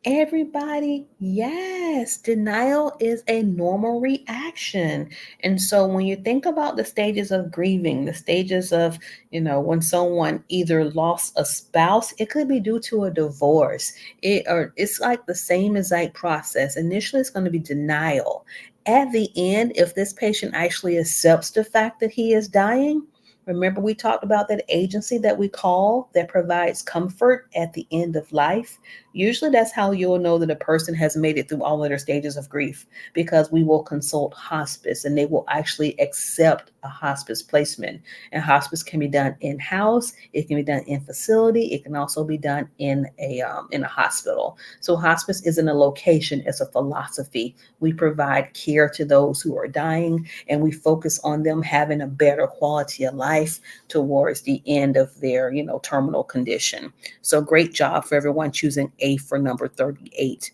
[SPEAKER 1] Everybody, yes, denial is a normal reaction. And so when you think about the stages of grieving, the stages of, when someone either lost a spouse, it could be due to a divorce. It's like the same exact process. Initially, it's going to be denial. At the end, if this patient actually accepts the fact that he is dying, remember we talked about that agency that we call that provides comfort at the end of life. Usually that's how you'll know that a person has made it through all of their stages of grief, because we will consult hospice and they will actually accept a hospice placement. And hospice can be done in-house, it can be done in facility, it can also be done in a hospital. So hospice isn't a location, it's a philosophy. We provide care to those who are dying, and we focus on them having a better quality of life towards the end of their, terminal condition. So great job for everyone choosing A for number 38.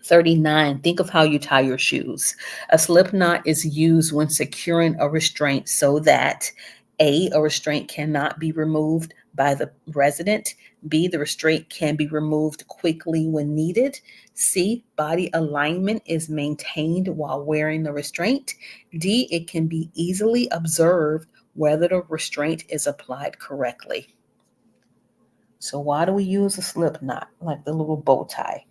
[SPEAKER 1] 39, think of how you tie your shoes. A slip knot is used when securing a restraint so that A, restraint cannot be removed by the resident. B, the restraint can be removed quickly when needed. C, body alignment is maintained while wearing the restraint. D, it can be easily observed whether the restraint is applied correctly. So why do we use a slip knot, like the little bow tie?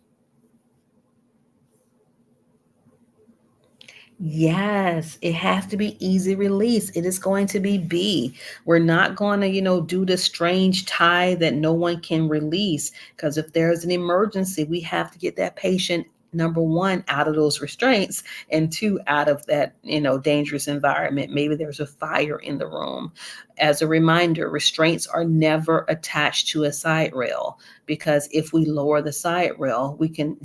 [SPEAKER 1] Yes, it has to be easy release. It is going to be B. We're not going to, do the strange tie that no one can release, because if there's an emergency, we have to get that patient, number one, out of those restraints, and two, out of that, dangerous environment. Maybe there's a fire in the room. As a reminder, restraints are never attached to a side rail, because if we lower the side rail, we can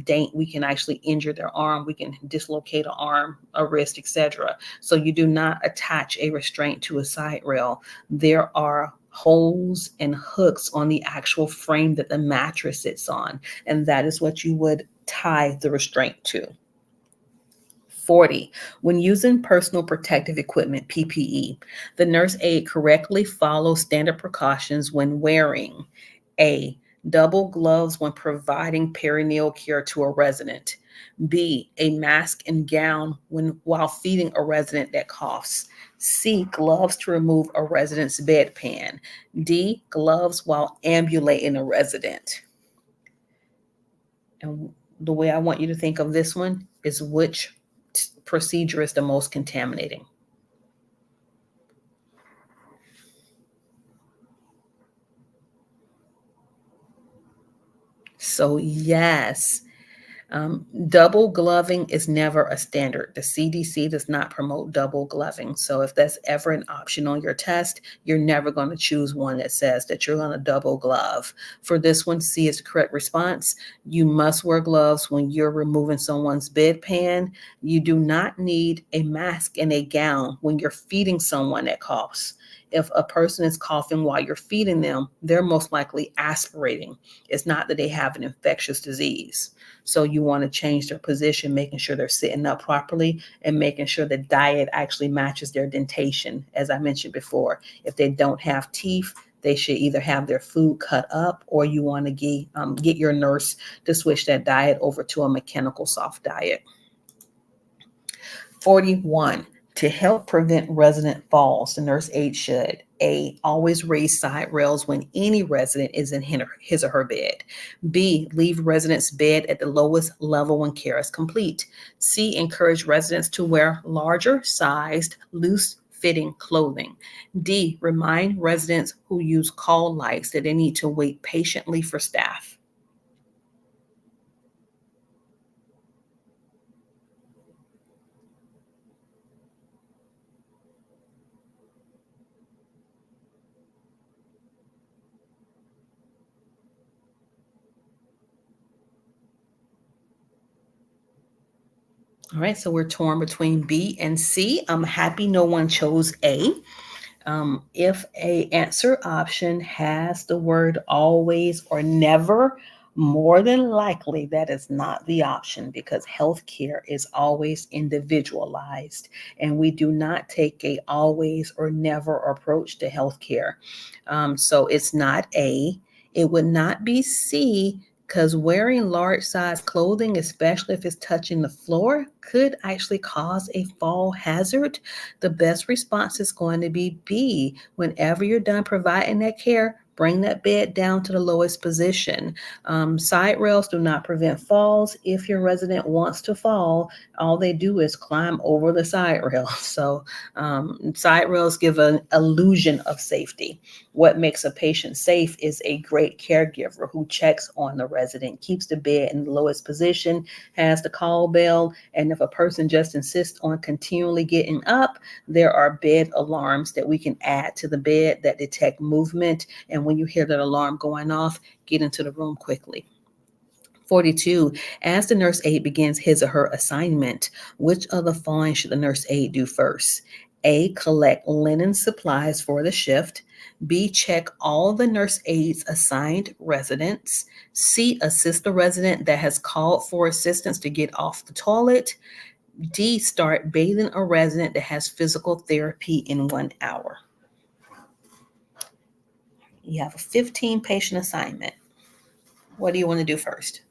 [SPEAKER 1] actually injure their arm, we can dislocate an arm, a wrist, etc. So you do not attach a restraint to a side rail. There are holes and hooks on the actual frame that the mattress sits on, and that is what you would tie the restraint to. 40. When using personal protective equipment, PPE, the nurse aide correctly follows standard precautions when wearing A, double gloves when providing perineal care to a resident. B, a mask and gown while feeding a resident that coughs. C, gloves to remove a resident's bedpan. D, gloves while ambulating a resident. And the way I want you to think of this one is which procedure is the most contaminating. So yes, double gloving is never a standard. The CDC does not promote double gloving. So if that's ever an option on your test, you're never going to choose one that says that you're going to double glove. For this one, C is the correct response. You must wear gloves when you're removing someone's bedpan. You do not need a mask and a gown when you're feeding someone that coughs. If a person is coughing while you're feeding them, they're most likely aspirating. It's not that they have an infectious disease. So you want to change their position, making sure they're sitting up properly and making sure the diet actually matches their dentation. As I mentioned before, if they don't have teeth, they should either have their food cut up, or you want to get your nurse to switch that diet over to a mechanical soft diet. 41. To help prevent resident falls, the nurse aide should A, always raise side rails when any resident is in his or her bed. B, leave residents' bed at the lowest level when care is complete. C, encourage residents to wear larger sized, loose fitting clothing. D, remind residents who use call lights that they need to wait patiently for staff. All right, so we're torn between B and C. I'm happy no one chose A. If a answer option has the word always or never, more than likely that is not the option because healthcare is always individualized and we do not take a always or never approach to healthcare. So it's not A. It would not be C because wearing large size clothing, especially if it's touching the floor, could actually cause a fall hazard. The best response is going to be B. Whenever you're done providing that care, bring that bed down to the lowest position. Side rails do not prevent falls. If your resident wants to fall, all they do is climb over the side rail. So side rails give an illusion of safety. What makes a patient safe is a great caregiver who checks on the resident, keeps the bed in the lowest position, has the call bell, and if a person just insists on continually getting up, there are bed alarms that we can add to the bed that detect movement. And when you hear that alarm going off, get into the room quickly. 42, as the nurse aide begins his or her assignment, which of the following should the nurse aide do first? A, collect linen supplies for the shift. B, check all the nurse aide's assigned residents. C, assist the resident that has called for assistance to get off the toilet. D, start bathing a resident that has physical therapy in 1 hour. You have a 15 patient assignment. What do you want to do first?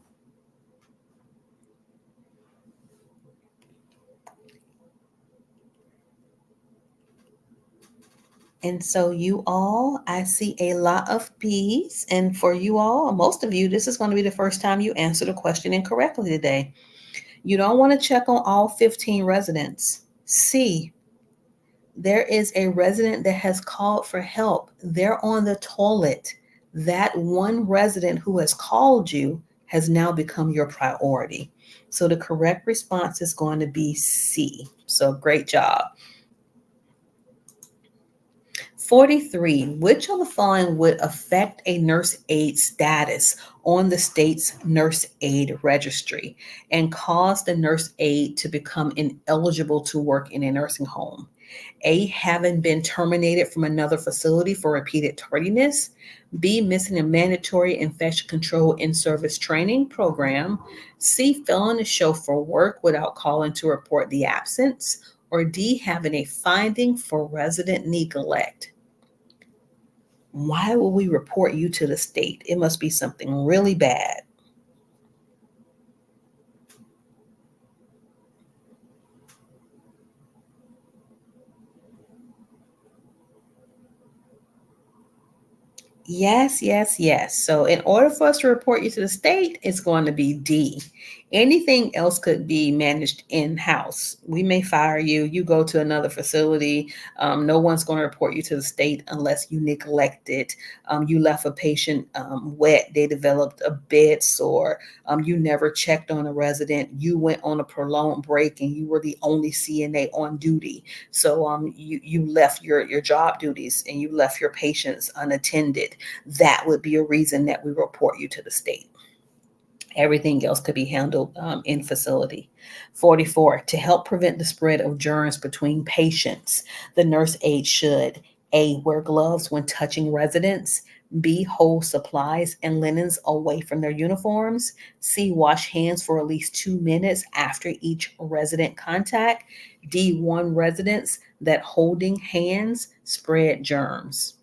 [SPEAKER 1] And so you all, I see a lot of B's. And for you all, most of you, this is going to be the first time you answer the question incorrectly today. You don't want to check on all 15 residents. C, there is a resident that has called for help. They're on the toilet. That one resident who has called you has now become your priority. So the correct response is going to be C. So great job. 43, which of the following would affect a nurse aide status on the state's nurse aide registry and cause the nurse aide to become ineligible to work in a nursing home? A, having been terminated from another facility for repeated tardiness. B, missing a mandatory infection control in-service training program. C, failing to show for work without calling to report the absence. Or D, having a finding for resident neglect. Why will we report you to the state? It must be something really bad. Yes, yes, yes. So, in order for us to report you to the state, it's going to be D. Anything else could be managed in house. We may fire you, you go to another facility. No one's going to report you to the state unless you neglected. You left a patient wet, they developed a bed sore. You never checked on a resident. You went on a prolonged break and you were the only CNA on duty. So you left your job duties and you left your patients unattended. That would be a reason that we report you to the state. Everything else could be handled in facility. 44, to help prevent the spread of germs between patients, the nurse aide should A, wear gloves when touching residents. B, hold supplies and linens away from their uniforms. C, wash hands for at least 2 minutes after each resident contact. D, warn residents that holding hands spread germs.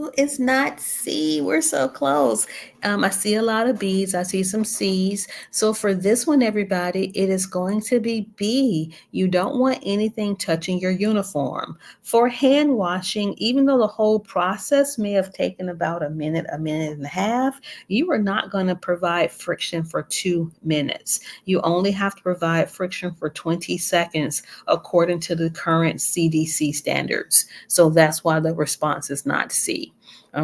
[SPEAKER 1] Oh, it's not C. We're so close. I see a lot of B's. I see some C's. So for this one, everybody, it is going to be B. You don't want anything touching your uniform. For hand washing, even though the whole process may have taken about a minute and a half, you are not going to provide friction for 2 minutes. You only have to provide friction for 20 seconds according to the current CDC standards. So that's why the response is not C.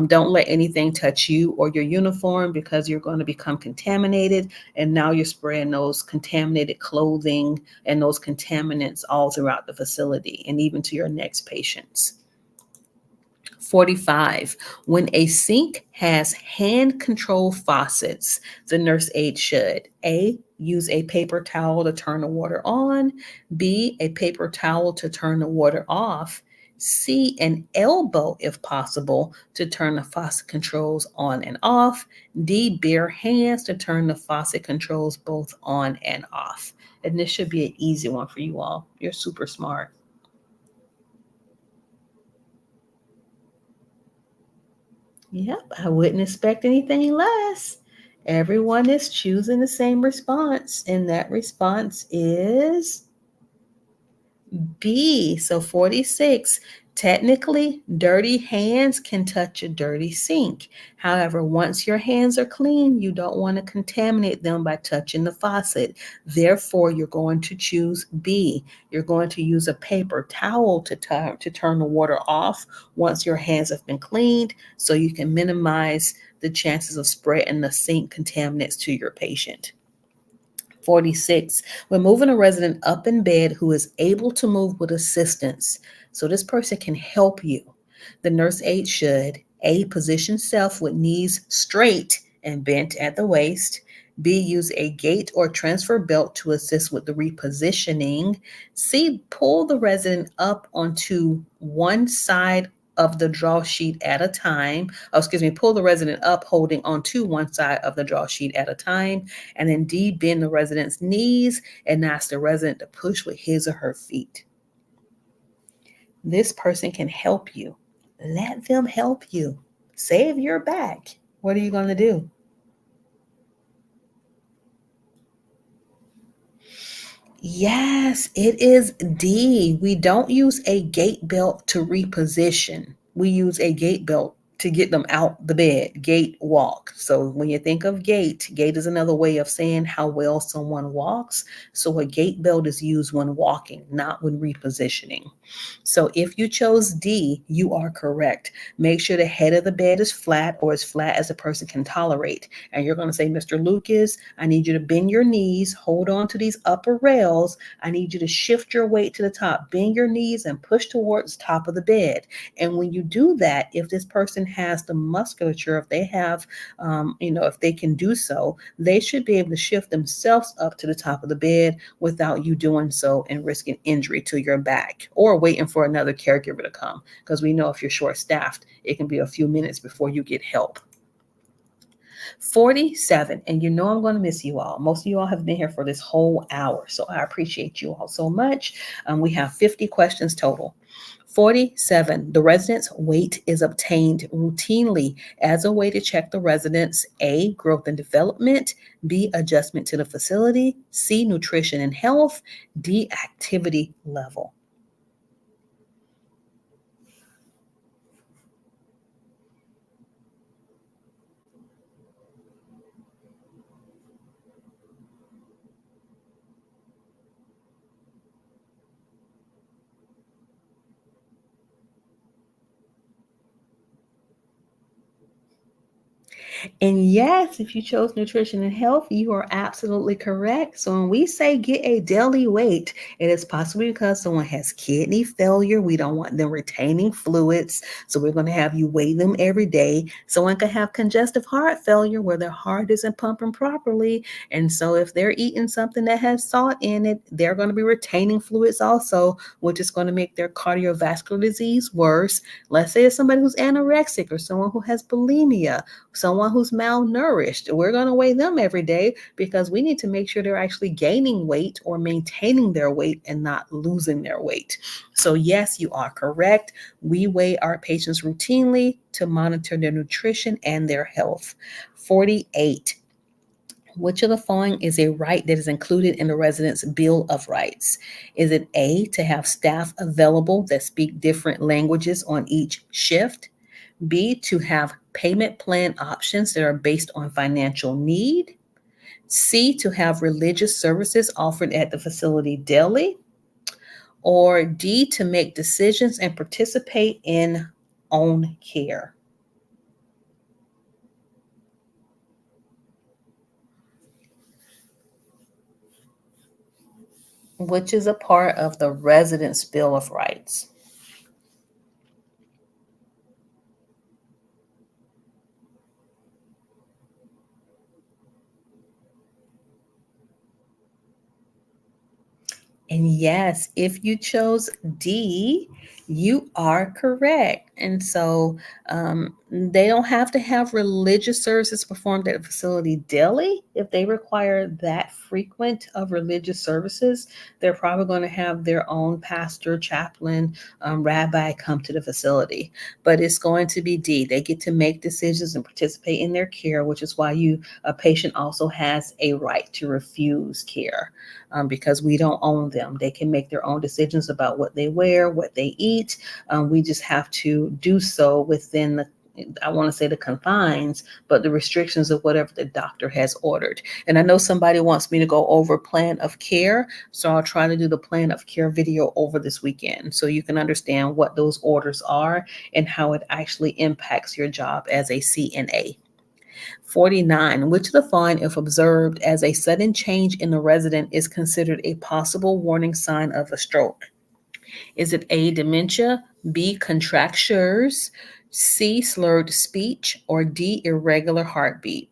[SPEAKER 1] Don't let anything touch you or your uniform because you're going to become contaminated. And now you're spreading those contaminated clothing and those contaminants all throughout the facility and even to your next patients. 45. When a sink has hand control faucets, the nurse aide should A, use a paper towel to turn the water on, B, a paper towel to turn the water off, C, an elbow, if possible, to turn the faucet controls on and off, D, bare hands to turn the faucet controls both on and off. And this should be an easy one for you all. You're super smart. Yep, I wouldn't expect anything less. Everyone is choosing the same response, and that response is B. So 46. Technically, dirty hands can touch a dirty sink. However, once your hands are clean, you don't want to contaminate them by touching the faucet. Therefore, you're going to choose B. You're going to use a paper towel to turn the water off once your hands have been cleaned so you can minimize the chances of spreading the sink contaminants to your patient. 46. When moving a resident up in bed who is able to move with assistance, so this person can help you, the nurse aide should A, position self with knees straight and bent at the waist. B, use a gate or transfer belt to assist with the repositioning. C, pull the resident up onto one side of the draw sheet at a time. Pull the resident up holding onto one side of the draw sheet at a time. And then D, bend the resident's knees and ask the resident to push with his or her feet. This person can help you. Let them help you. Save your back. What are you going to do? Yes, it is D. We don't use a gate belt to reposition. We use a gate belt to get them out the bed, gait walk. So when you think of gait is another way of saying how well someone walks. So a gait belt is used when walking, not when repositioning. So if you chose D, you are correct. Make sure the head of the bed is flat or as flat as a person can tolerate. And you're going to say, Mr. Lucas, I need you to bend your knees, hold on to these upper rails. I need you to shift your weight to the top, bend your knees and push towards the top of the bed. And when you do that, if this person has the musculature, if they have, if they can do so, they should be able to shift themselves up to the top of the bed without you doing so and risking injury to your back or waiting for another caregiver to come. Because we know if you're short-staffed, it can be a few minutes before you get help. 47, and you know I'm going to miss you all. Most of you all have been here for this whole hour, so I appreciate you all so much. We have 50 questions total. 47, the resident's weight is obtained routinely as a way to check the resident's A, growth and development, B, adjustment to the facility, C, nutrition and health, D, activity level. And yes, if you chose nutrition and health, you are absolutely correct. So when we say get a daily weight, it is possibly because someone has kidney failure. We don't want them retaining fluids. So we're going to have you weigh them every day. Someone could have congestive heart failure where their heart isn't pumping properly. And so if they're eating something that has salt in it, they're going to be retaining fluids also, which is going to make their cardiovascular disease worse. Let's say it's somebody who's anorexic or someone who has bulimia, someone who's malnourished. We're going to weigh them every day because we need to make sure they're actually gaining weight or maintaining their weight and not losing their weight. So yes, you are correct. We weigh our patients routinely to monitor their nutrition and their health. 48. Which of the following is a right that is included in the resident's Bill of Rights? Is it A, to have staff available that speak different languages on each shift? B, to have payment plan options that are based on financial need? C, to have religious services offered at the facility daily? Or D, to make decisions and participate in own care? Which is a part of the resident's Bill of Rights? And yes, if you chose D, you are correct. And so they don't have to have religious services performed at a facility daily. If they require that frequent of religious services, they're probably going to have their own pastor, chaplain, rabbi come to the facility. But it's going to be D. They get to make decisions and participate in their care, which is why a patient also has a right to refuse care. Because we don't own them. They can make their own decisions about what they wear, what they eat. We just have to do so within I want to say the confines, but the restrictions of whatever the doctor has ordered. And I know somebody wants me to go over plan of care, so I'll try to do the plan of care video over this weekend so you can understand what those orders are and how it actually impacts your job as a CNA. 49. Which of the following, if observed as a sudden change in the resident, is considered a possible warning sign of a stroke? Is it A, dementia, B, contractures, C, slurred speech, or D, irregular heartbeat?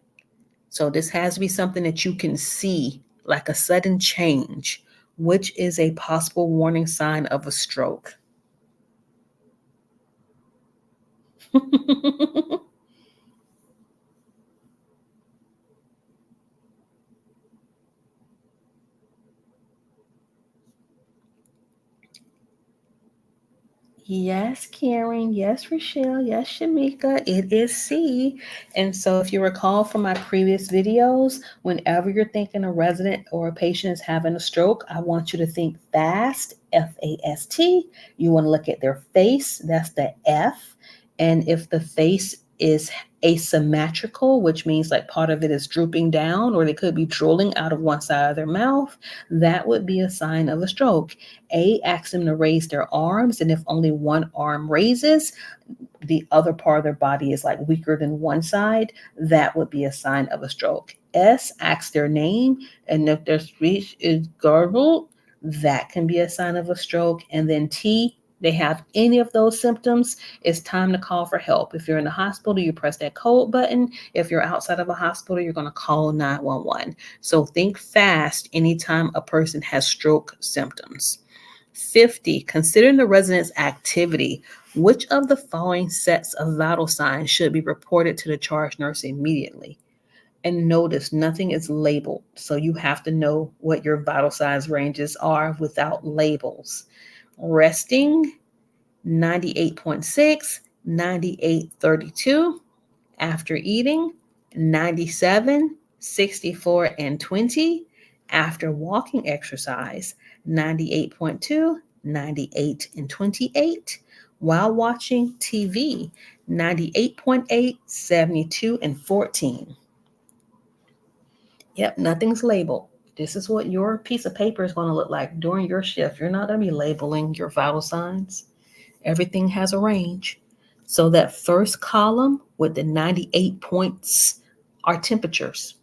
[SPEAKER 1] So this has to be something that you can see, like a sudden change, which is a possible warning sign of a stroke. Yes, Karen. Yes, Rochelle. Yes, Shamika. It is C. And so, if you recall from my previous videos, whenever you're thinking a resident or a patient is having a stroke, I want you to think FAST, FAST. You want to look at their face, that's the F. And if the face is asymmetrical, which means like part of it is drooping down, or they could be drooling out of one side of their mouth, that would be a sign of a stroke. A, asks them to raise their arms, and if only one arm raises, the other part of their body is like weaker than one side, that would be a sign of a stroke. S, asks their name, and if their speech is garbled, that can be a sign of a stroke. And then T, they have any of those symptoms, it's time to call for help. If you're in the hospital, you press that code button. If you're outside of a hospital, you're going to call 911. So think fast anytime a person has stroke symptoms. 50, considering the resident's activity, which of the following sets of vital signs should be reported to the charge nurse immediately? And notice nothing is labeled, so you have to know what your vital signs ranges are without labels. Resting, 98.6, 98.32. After eating, 97, 64, and 20. After walking exercise, 98.2, 98, and 28. While watching TV, 98.8, 72, and 14. Yep, nothing's labeled. This is what your piece of paper is going to look like during your shift. You're not going to be labeling your vital signs. Everything has a range. So that first column with the 98 points are temperatures.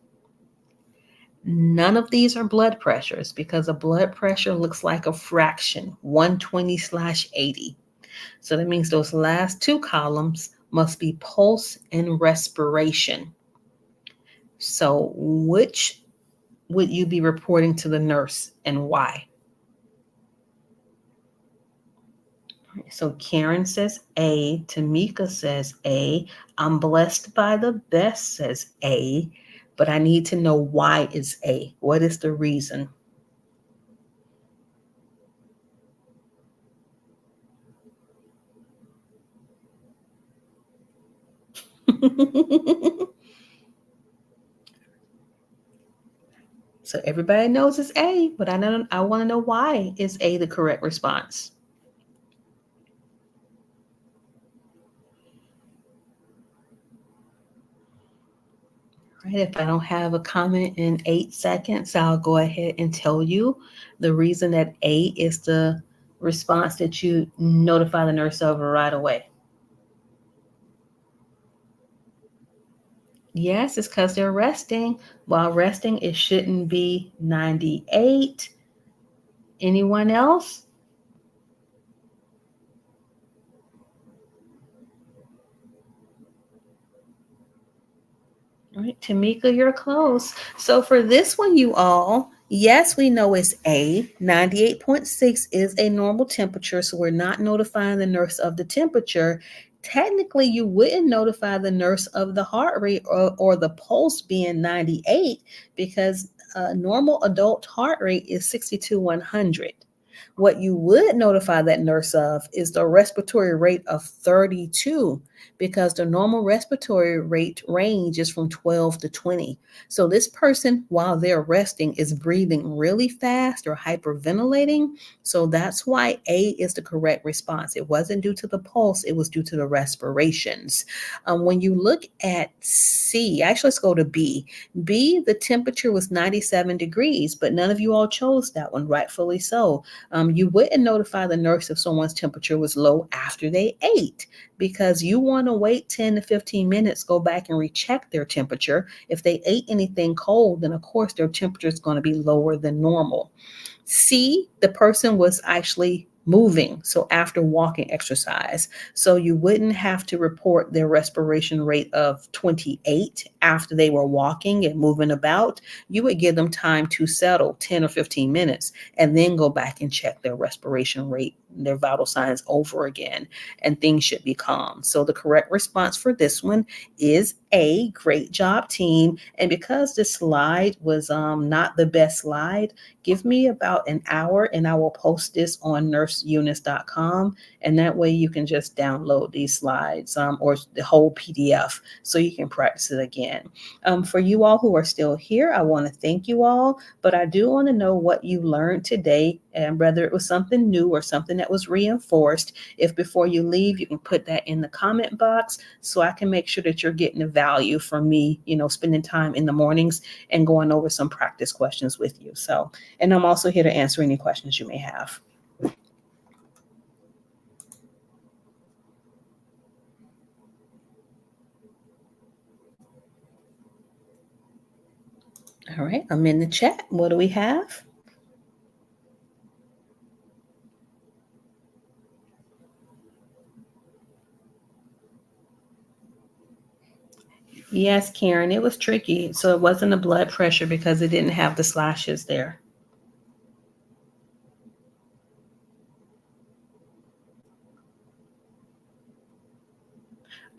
[SPEAKER 1] None of these are blood pressures because a blood pressure looks like a fraction, 120/80. So that means those last two columns must be pulse and respiration. So which would you be reporting to the nurse and why? So Karen says A. Tamika says A. I'm blessed by the best says A. But I need to know why it's A. What is the reason? So everybody knows it's A, but I want to know why is A the correct response. Right, if I don't have a comment in 8 seconds, I'll go ahead and tell you the reason that A is the response that you notify the nurse of right away. Yes, it's because they're resting. While resting, it shouldn't be 98. Anyone else? All right, Tamika, you're close. So for this one, you all, yes, we know it's A. 98.6 is a normal temperature, so we're not notifying the nurse of the temperature. Technically, you wouldn't notify the nurse of the heart rate or the pulse being 98 because normal adult heart rate is 62/100. What you would notify that nurse of is the respiratory rate of 32 because the normal respiratory rate range is from 12 to 20. So this person, while they're resting, is breathing really fast or hyperventilating. So that's why A is the correct response. It wasn't due to the pulse, it was due to the respirations. When you look at C, actually, let's go to B. B, the temperature was 97 degrees, but none of you all chose that one, rightfully so. You wouldn't notify the nurse if someone's temperature was low after they ate because you want to wait 10 to 15 minutes, go back and recheck their temperature. If they ate anything cold, then of course their temperature is going to be lower than normal. C, the person was actually moving. So after walking exercise. So you wouldn't have to report their respiration rate of 28 after they were walking and moving about. You would give them time to settle 10 or 15 minutes and then go back and check their respiration rate, their vital signs over again, and things should be calm. So the correct response for this one is A. Great job, team. And because this slide was not the best slide, give me about an hour and I will post this on nurseeunice.com. And that way you can just download these slides or the whole PDF so you can practice it again. For you all who are still here, I want to thank you all, but I do want to know what you learned today and whether it was something new or something that was reinforced. If before you leave, you can put that in the comment box so I can make sure that you're getting the value from me, spending time in the mornings and going over some practice questions with you. So, and I'm also here to answer any questions you may have. All right, I'm in the chat. What do we have? Yes, Karen, it was tricky. So it wasn't a blood pressure because it didn't have the slashes there.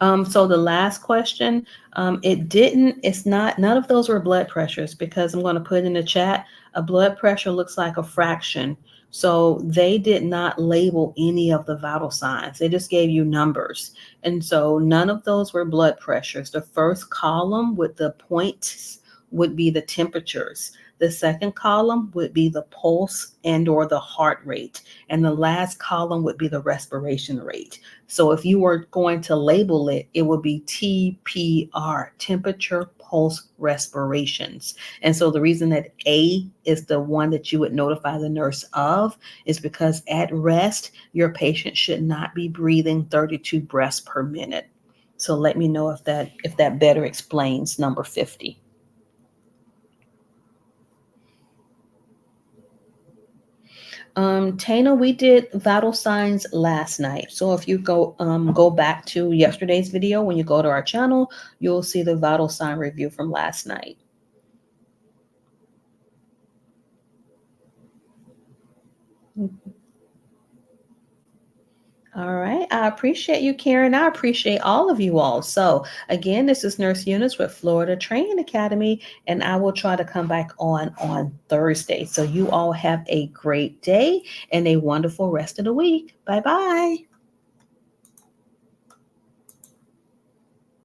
[SPEAKER 1] So the last question, it's not, none of those were blood pressures because I'm going to put in the chat, a blood pressure looks like a fraction. So they did not label any of the vital signs. They just gave you numbers. And so none of those were blood pressures. The first column with the points would be the temperatures. The second column would be the pulse and or the heart rate. And the last column would be the respiration rate. So if you were going to label it, it would be TPR, temperature, pulse, respirations. And so the reason that A is the one that you would notify the nurse of is because at rest, your patient should not be breathing 32 breaths per minute. So let me know if that better explains number 50. Tana, we did vital signs last night. So if you go back to yesterday's video, when you go to our channel, you'll see the vital sign review from last night. All right. I appreciate you, Karen. I appreciate all of you all. So, again, this is Nurse Eunice with Florida Training Academy, and I will try to come back on Thursday. So, you all have a great day and a wonderful rest of the week. Bye bye.